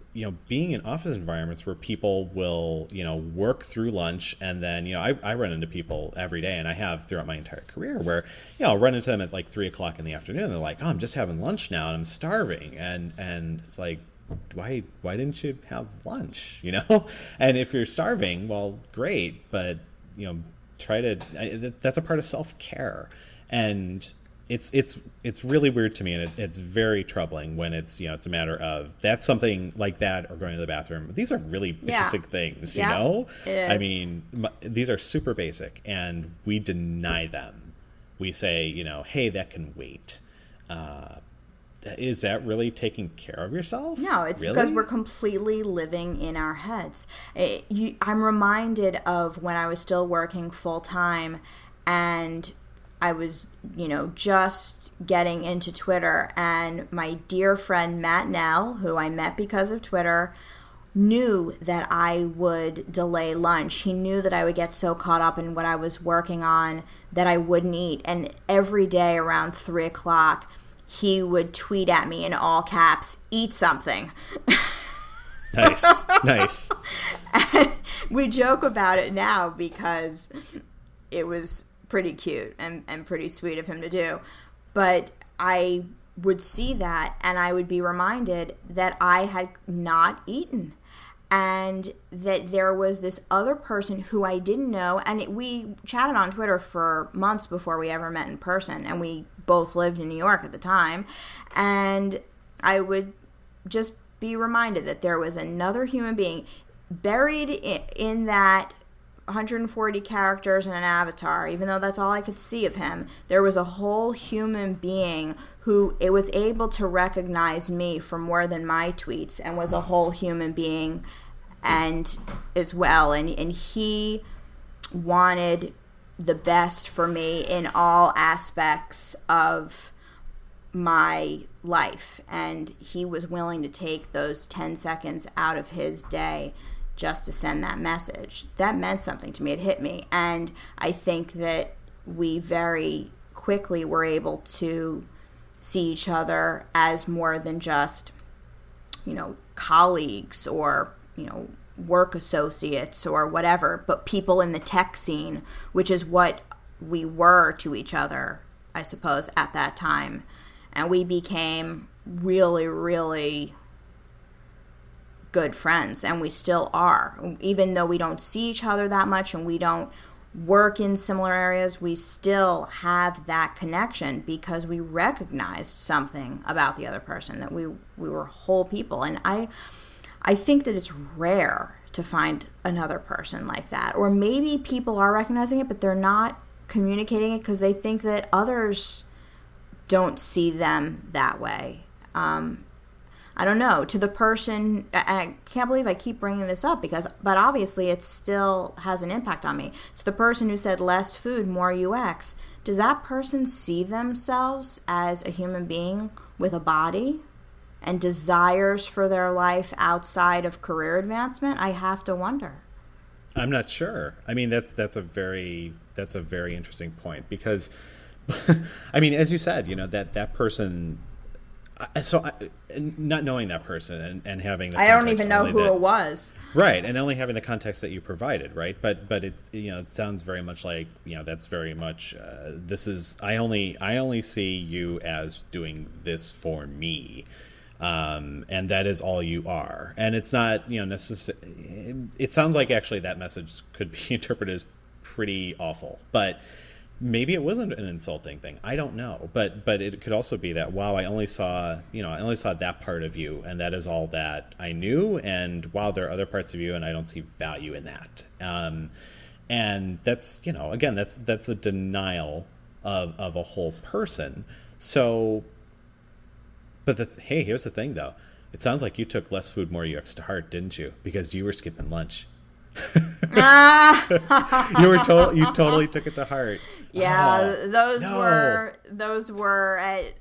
being in office environments where people will work through lunch, and then I run into people every day, and I have throughout my entire career, where I'll run into them at like 3 o'clock in the afternoon, and they're like, oh, I'm just having lunch now and I'm starving, and it's like, why didn't you have lunch? And if you're starving, well, great, but try to, that's a part of self-care. And it's really weird to me, and it's very troubling when it's it's a matter of that's something like that, or going to the bathroom. These are really basic things, It is. I mean, these are super basic, and we deny them. We say, hey, that can wait. Is that really taking care of yourself? No, it's really? Because we're completely living in our heads. I'm reminded of when I was still working full time, and I was, just getting into Twitter, and my dear friend Matt Nell, who I met because of Twitter, knew that I would delay lunch. He knew that I would get so caught up in what I was working on that I wouldn't eat. And every day around 3 o'clock, he would tweet at me in all caps, "Eat something." Nice. And we joke about it now because it was pretty cute and pretty sweet of him to do. But I would see that, and I would be reminded that I had not eaten, and that there was this other person who I didn't know, and we chatted on Twitter for months before we ever met in person, and we both lived in New York at the time, and I would just be reminded that there was another human being buried in that 140 characters in an avatar. Even though that's all I could see of him, there was a whole human being who it was able to recognize me for more than my tweets, and was a whole human being and as well, and he wanted the best for me in all aspects of my life, and he was willing to take those 10 seconds out of his day just to send that message. That meant something to me. It hit me. And I think that we very quickly were able to see each other as more than just, colleagues or, work associates or whatever, but people in the tech scene, which is what we were to each other, I suppose, at that time. And we became really, really good friends, and we still are. Even though we don't see each other that much and we don't work in similar areas, we still have that connection because we recognized something about the other person, that we were whole people. And I think that it's rare to find another person like that. Or maybe people are recognizing it, but they're not communicating it because they think that others don't see them that way. I don't know, to the person, and I can't believe I keep bringing this up but obviously it still has an impact on me. To the person who said less food, more UX, does that person see themselves as a human being with a body and desires for their life outside of career advancement? I have to wonder. I'm not sure. I mean, that's a very interesting point, because I mean, as you said, that person. So, not knowing that person and having the I don't even know who it was. Right, and only having the context that you provided, right? But it it sounds very much like that's very much this is I only see you as doing this for me, and that is all you are. And it's not necessarily. It sounds like actually that message could be interpreted as pretty awful, but. Maybe it wasn't an insulting thing. I don't know, but it could also be that, wow, I only saw that part of you, and that is all that I knew. And wow, there are other parts of you, and I don't see value in that. And that's again, that's a denial of a whole person. So, but hey, here's the thing though. It sounds like you took less food, more UX to heart, didn't you? Because you were skipping lunch. You totally took it to heart. Yeah, those were at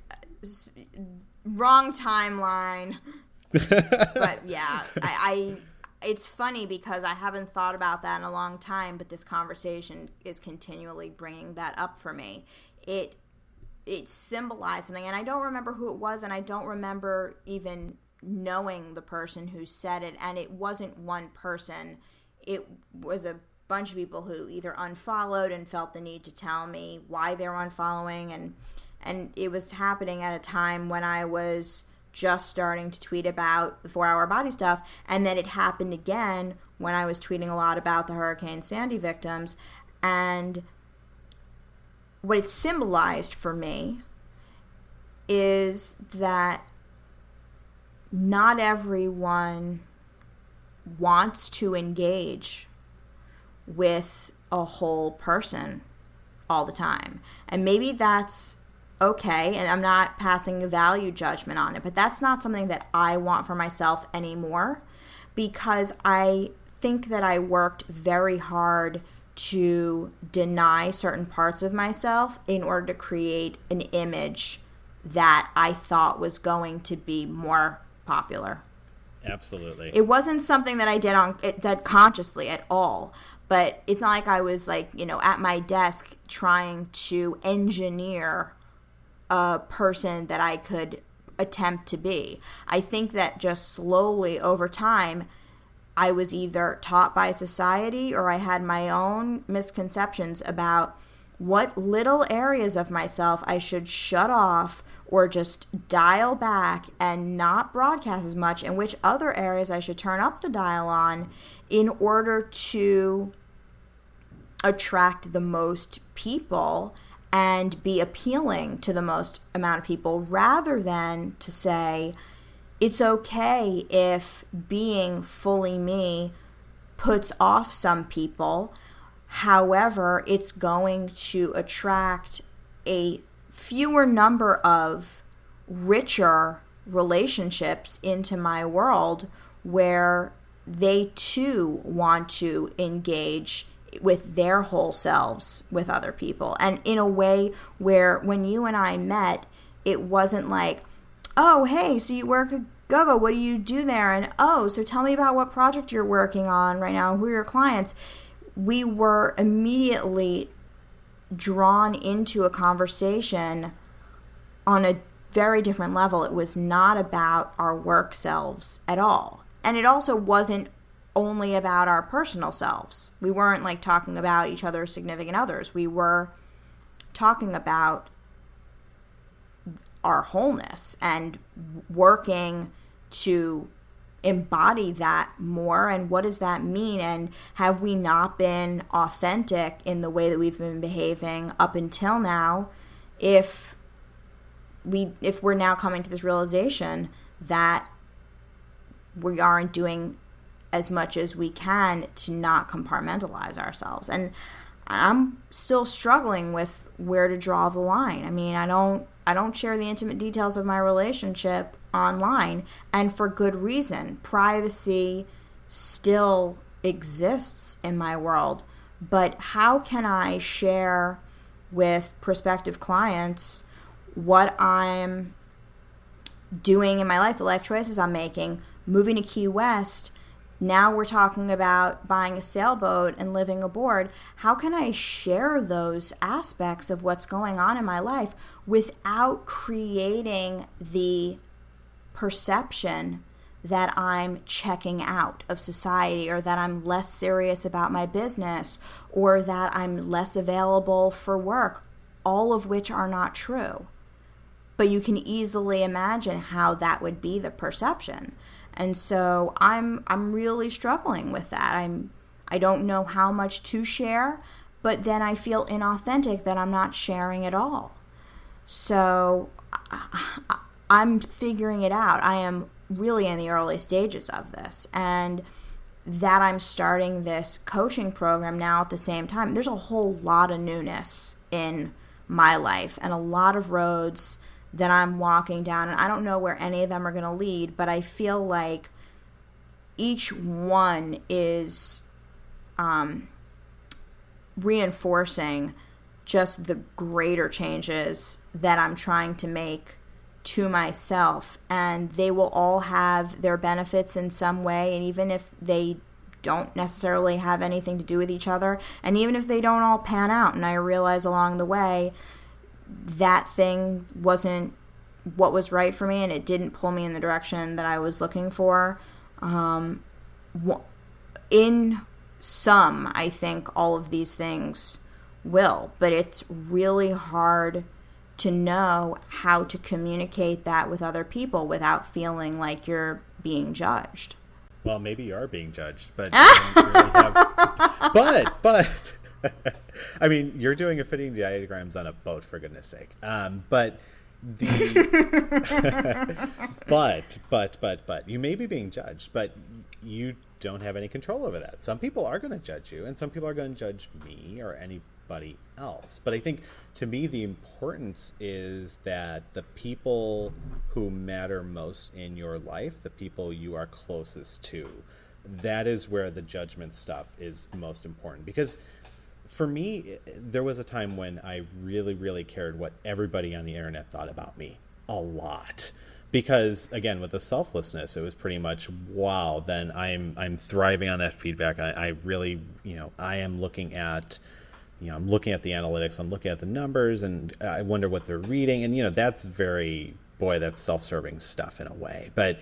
wrong timeline. But yeah, I it's funny because I haven't thought about that in a long time, but this conversation is continually bringing that up for me. It it symbolized something. And I don't remember who it was, and I don't remember even knowing the person who said it. And it wasn't one person. It was a bunch of people who either unfollowed and felt the need to tell me why they were unfollowing. And it was happening at a time when I was just starting to tweet about the 4 Hour Body stuff. And then it happened again when I was tweeting a lot about the Hurricane Sandy victims. And what it symbolized for me is that not everyone wants to engage with a whole person all the time. And maybe that's okay, and I'm not passing a value judgment on it, but that's not something that I want for myself anymore, because I think that I worked very hard to deny certain parts of myself in order to create an image that I thought was going to be more popular. Absolutely. It wasn't something that I did that consciously at all, but it's not like I was like, at my desk trying to engineer a person that I could attempt to be. I think that just slowly over time, I was either taught by society or I had my own misconceptions about what little areas of myself I should shut off or just dial back and not broadcast as much, and which other areas I should turn up the dial on in order to attract the most people and be appealing to the most amount of people, rather than to say, it's okay if being fully me puts off some people. However, it's going to attract a fewer number of richer relationships into my world where they too want to engage with their whole selves with other people. And in a way where when you and I met, it wasn't like, oh, hey, so you work at GoGo, what do you do there? And, oh, so tell me about what project you're working on right now, who are your clients? We were immediately drawn into a conversation on a very different level. It was not about our work selves at all. And it also wasn't only about our personal selves. We weren't like talking about each other's significant others. We were talking about our wholeness and working to embody that more. And what does that mean? And have we not been authentic in the way that we've been behaving up until now if we're now coming to this realization that we aren't doing as much as we can to not compartmentalize ourselves? And I'm still struggling with where to draw the line. I mean, I don't share the intimate details of my relationship online, and for good reason. Privacy still exists in my world, but how can I share with prospective clients what I'm doing in my life, the life choices I'm making, moving to Key West? Now we're talking about buying a sailboat and living aboard. How can I share those aspects of what's going on in my life without creating the perception that I'm checking out of society, or that I'm less serious about my business, or that I'm less available for work, all of which are not true. But you can easily imagine how that would be the perception. And so I'm really struggling with that. I don't know how much to share, but then I feel inauthentic that I'm not sharing at all. So I'm figuring it out. I am really in the early stages of this, and that I'm starting this coaching program now at the same time. There's a whole lot of newness in my life and a lot of roads that I'm walking down, and I don't know where any of them are going to lead, but I feel like each one is reinforcing just the greater changes that I'm trying to make to myself, and they will all have their benefits in some way, and even if they don't necessarily have anything to do with each other, and even if they don't all pan out, and I realize along the way that thing wasn't what was right for me and it didn't pull me in the direction that I was looking for. In some, I think all of these things will, but it's really hard to know how to communicate that with other people without feeling like you're being judged. Well, maybe you are being judged, but you don't really have, but I mean, you're doing affinity diagrams on a boat, for goodness sake. But you may be being judged, but you don't have any control over that. Some people are going to judge you, and some people are going to judge me or anybody else. But I think, to me, the importance is that the people who matter most in your life, the people you are closest to, that is where the judgment stuff is most important. Because for me, there was a time when I really, really cared what everybody on the internet thought about me a lot. Because, again, with the selflessness, it was pretty much, wow, then I'm thriving on that feedback. I really, I am looking at, I'm looking at the analytics, I'm looking at the numbers, and I wonder what they're reading. And, that's that's self-serving stuff in a way. But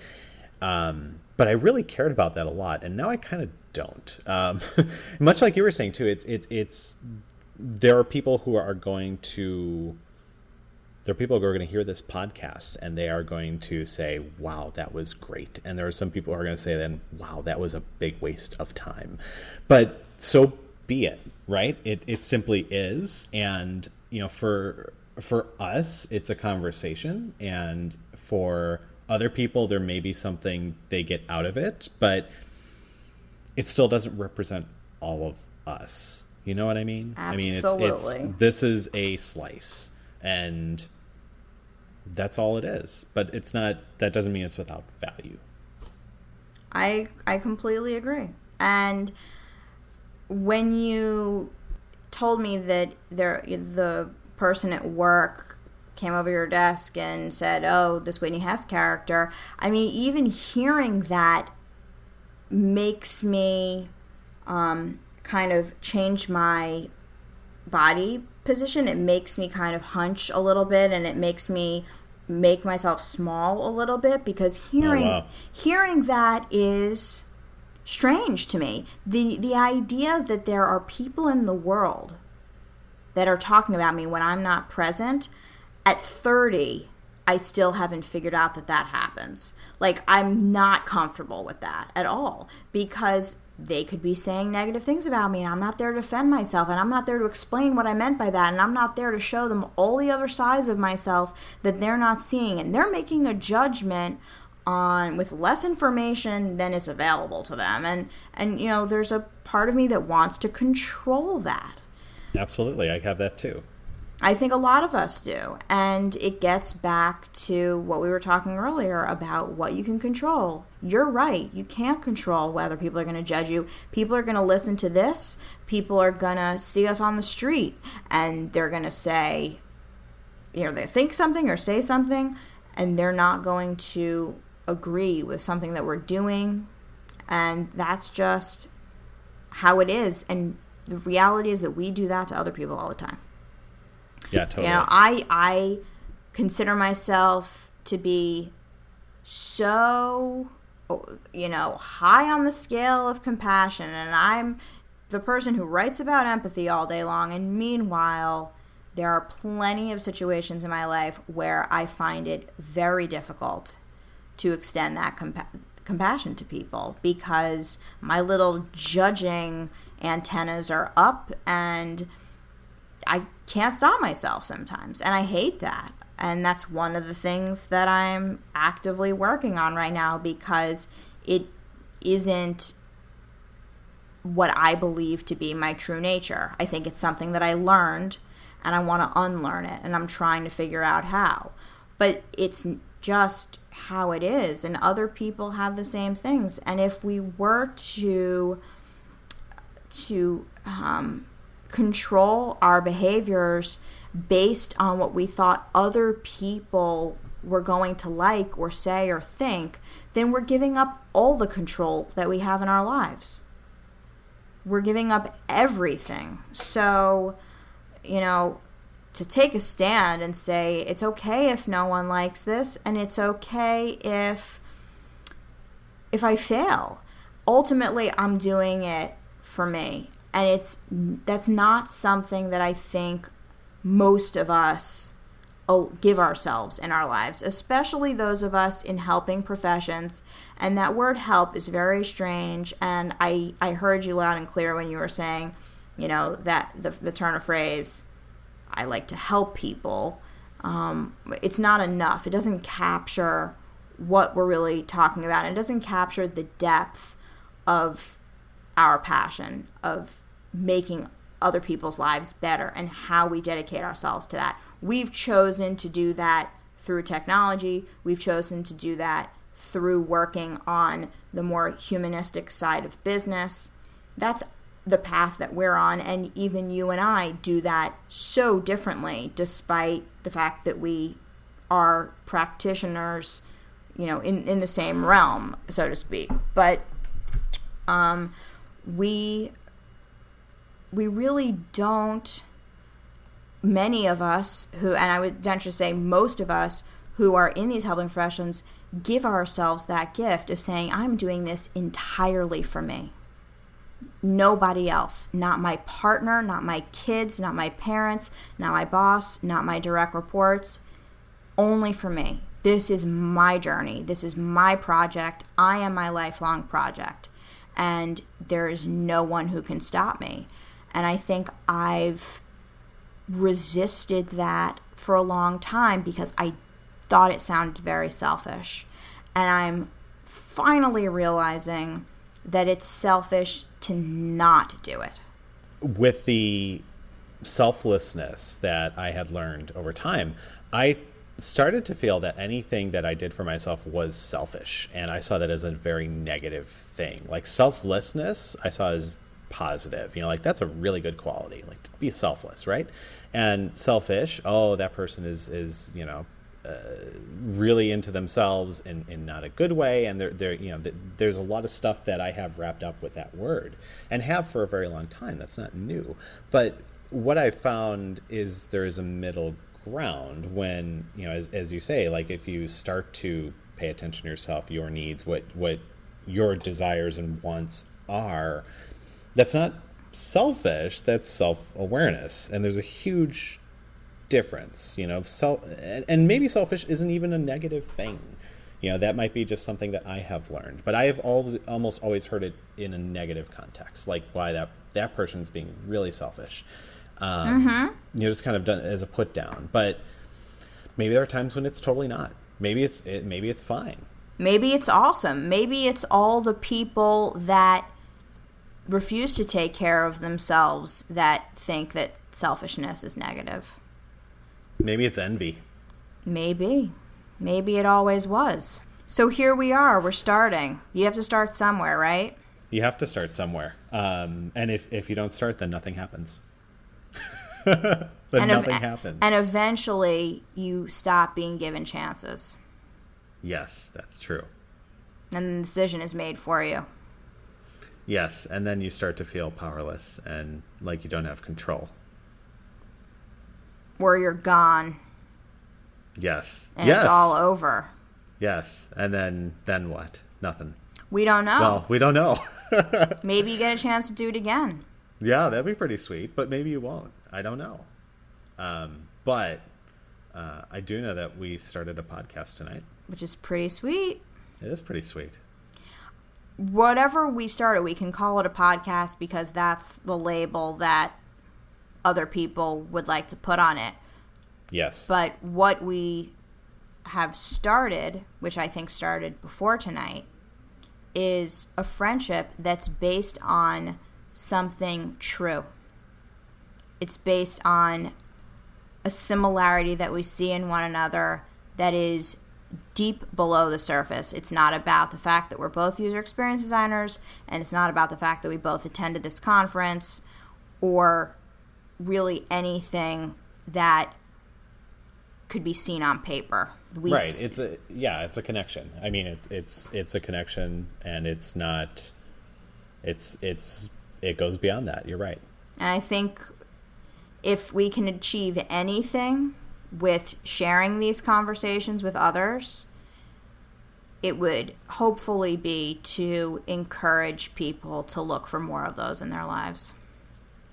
I really cared about that a lot. And now I kind of don't. Much like you were saying, too, there are people who are going to hear this podcast and they are going to say, wow, that was great. And there are some people who are going to say then, wow, that was a big waste of time. But so be it, right? It simply is. And, for us, it's a conversation. And for other people, there may be something they get out of it, but it still doesn't represent all of us. You know what I mean? Absolutely. I mean, this is a slice, and that's all it is. But it's not. That doesn't mean it's without value. I completely agree. And when you told me that the person at work came over your desk and said, "Oh, this Whitney Hess character," I mean, even hearing that makes me kind of change my body position. It makes me kind of hunch a little bit, and it makes me make myself small a little bit, because hearing that is strange to me. The idea that there are people in the world that are talking about me when I'm not present. At 30, I still haven't figured out that happens. Like, I'm not comfortable with that at all, because they could be saying negative things about me, and I'm not there to defend myself, and I'm not there to explain what I meant by that, and I'm not there to show them all the other sides of myself that they're not seeing, and they're making a judgment with less information than is available to them, and there's a part of me that wants to control that. Absolutely, I have that too. I think a lot of us do. And it gets back to what we were talking earlier about what you can control. You're right. You can't control whether people are going to judge you. People are going to listen to this. People are going to see us on the street, and they're going to say, they think something or say something, and they're not going to agree with something that we're doing. And that's just how it is. And the reality is that we do that to other people all the time. Yeah, totally. I consider myself to be so, high on the scale of compassion, and I'm the person who writes about empathy all day long, and meanwhile, there are plenty of situations in my life where I find it very difficult to extend that compassion to people, because my little judging antennas are up, and I can't stop myself sometimes, and I hate that. And that's one of the things that I'm actively working on right now, because it isn't what I believe to be my true nature. I think it's something that I learned, and I want to unlearn it, and I'm trying to figure out how. But it's just how it is, and other people have the same things. And if we were to control our behaviors based on what we thought other people were going to like or say or think, then we're giving up all the control that we have in our lives. We're giving up everything. So, to take a stand and say, it's okay if no one likes this, and it's okay if I fail. Ultimately, I'm doing it for me. And that's not something that I think most of us give ourselves in our lives, especially those of us in helping professions. And that word help is very strange. And I heard you loud and clear when you were saying, that the turn of phrase, I like to help people. It's not enough. It doesn't capture what we're really talking about. It doesn't capture the depth of our passion of making other people's lives better and how we dedicate ourselves to that. We've chosen to do that through technology. We've chosen to do that through working on the more humanistic side of business. That's the path that we're on, and even you and I do that so differently, despite the fact that we are practitioners, in the same realm, so to speak. But we really don't, many of us who, and I would venture to say most of us who are in these helping professions, give ourselves that gift of saying, I'm doing this entirely for me. Nobody else, not my partner, not my kids, not my parents, not my boss, not my direct reports, only for me. This is my journey. This is my project. I am my lifelong project. And there is no one who can stop me. And I think I've resisted that for a long time because I thought it sounded very selfish. And I'm finally realizing that it's selfish to not do it. With the selflessness that I had learned over time, I started to feel that anything that I did for myself was selfish. And I saw that as a very negative thing. Like selflessness, I saw as positive. That's a really good quality. Like to be selfless, right? And selfish, that person is really into themselves in not a good way, and there's a lot of stuff that I have wrapped up with that word and have for a very long time. That's not new, but what I found is there is a middle ground when as you say, like if you start to pay attention to yourself, your needs, what your desires and wants are, that's not selfish, that's self-awareness, and there's a huge difference, and maybe selfish isn't even a negative thing. That might be just something that I have learned, but I have almost always heard it in a negative context, like why that person's being really selfish. Just kind of done as a put down, but maybe there are times when it's totally not. Maybe it's fine. Maybe it's awesome. Maybe it's all the people that refuse to take care of themselves that think that selfishness is negative. Maybe it's envy. Maybe it always was. So here we are. We're starting. You have to start somewhere, right? You have to start somewhere. And if you don't start, then nothing happens. Nothing happens. And eventually you stop being given chances. Yes, that's true. And the decision is made for you. Yes, and then you start to feel powerless and like you don't have control. Where you're gone. Yes. And it's all over. Yes, and then what? Nothing. We don't know. Well, we don't know. Maybe you get a chance to do it again. Yeah, that'd be pretty sweet, but maybe you won't. I don't know. But I do know that we started a podcast tonight. Which is pretty sweet. It is pretty sweet. Whatever we started, we can call it a podcast because that's the label that other people would like to put on it. Yes. But what we have started, which I think started before tonight, is a friendship that's based on something true. It's based on a similarity that we see in one another that is deep below the surface. It's not about the fact that we're both user experience designers, and it's not about the fact that we both attended this conference, or really anything that could be seen on paper. Right. It's a connection. I mean, it's a connection, and it's not. It goes beyond that. You're right. And I think if we can achieve anything with sharing these conversations with others, it would hopefully be to encourage people to look for more of those in their lives.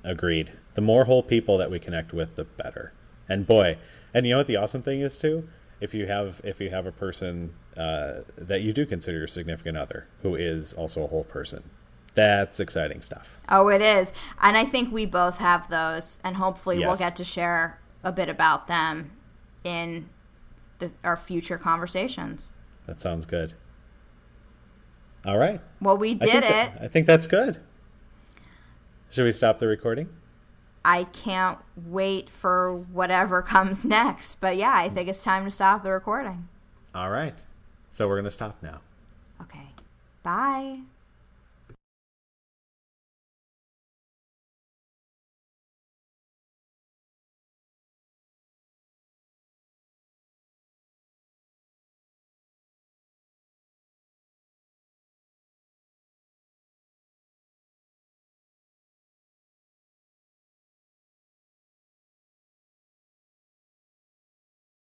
Agreed. The more whole people that we connect with, the better. And boy, and you know what the awesome thing is too? If you have a person that you do consider your significant other who is also a whole person, that's exciting stuff. Oh, it is. And I think we both have those, and hopefully Yes. we'll get to share a bit about them in our future conversations. That sounds good. All right. Well, we did it. I think that's good. Should we stop the recording? I can't wait for whatever comes next. But yeah, I think it's time to stop the recording. All right. So we're going to stop now. Okay. Bye.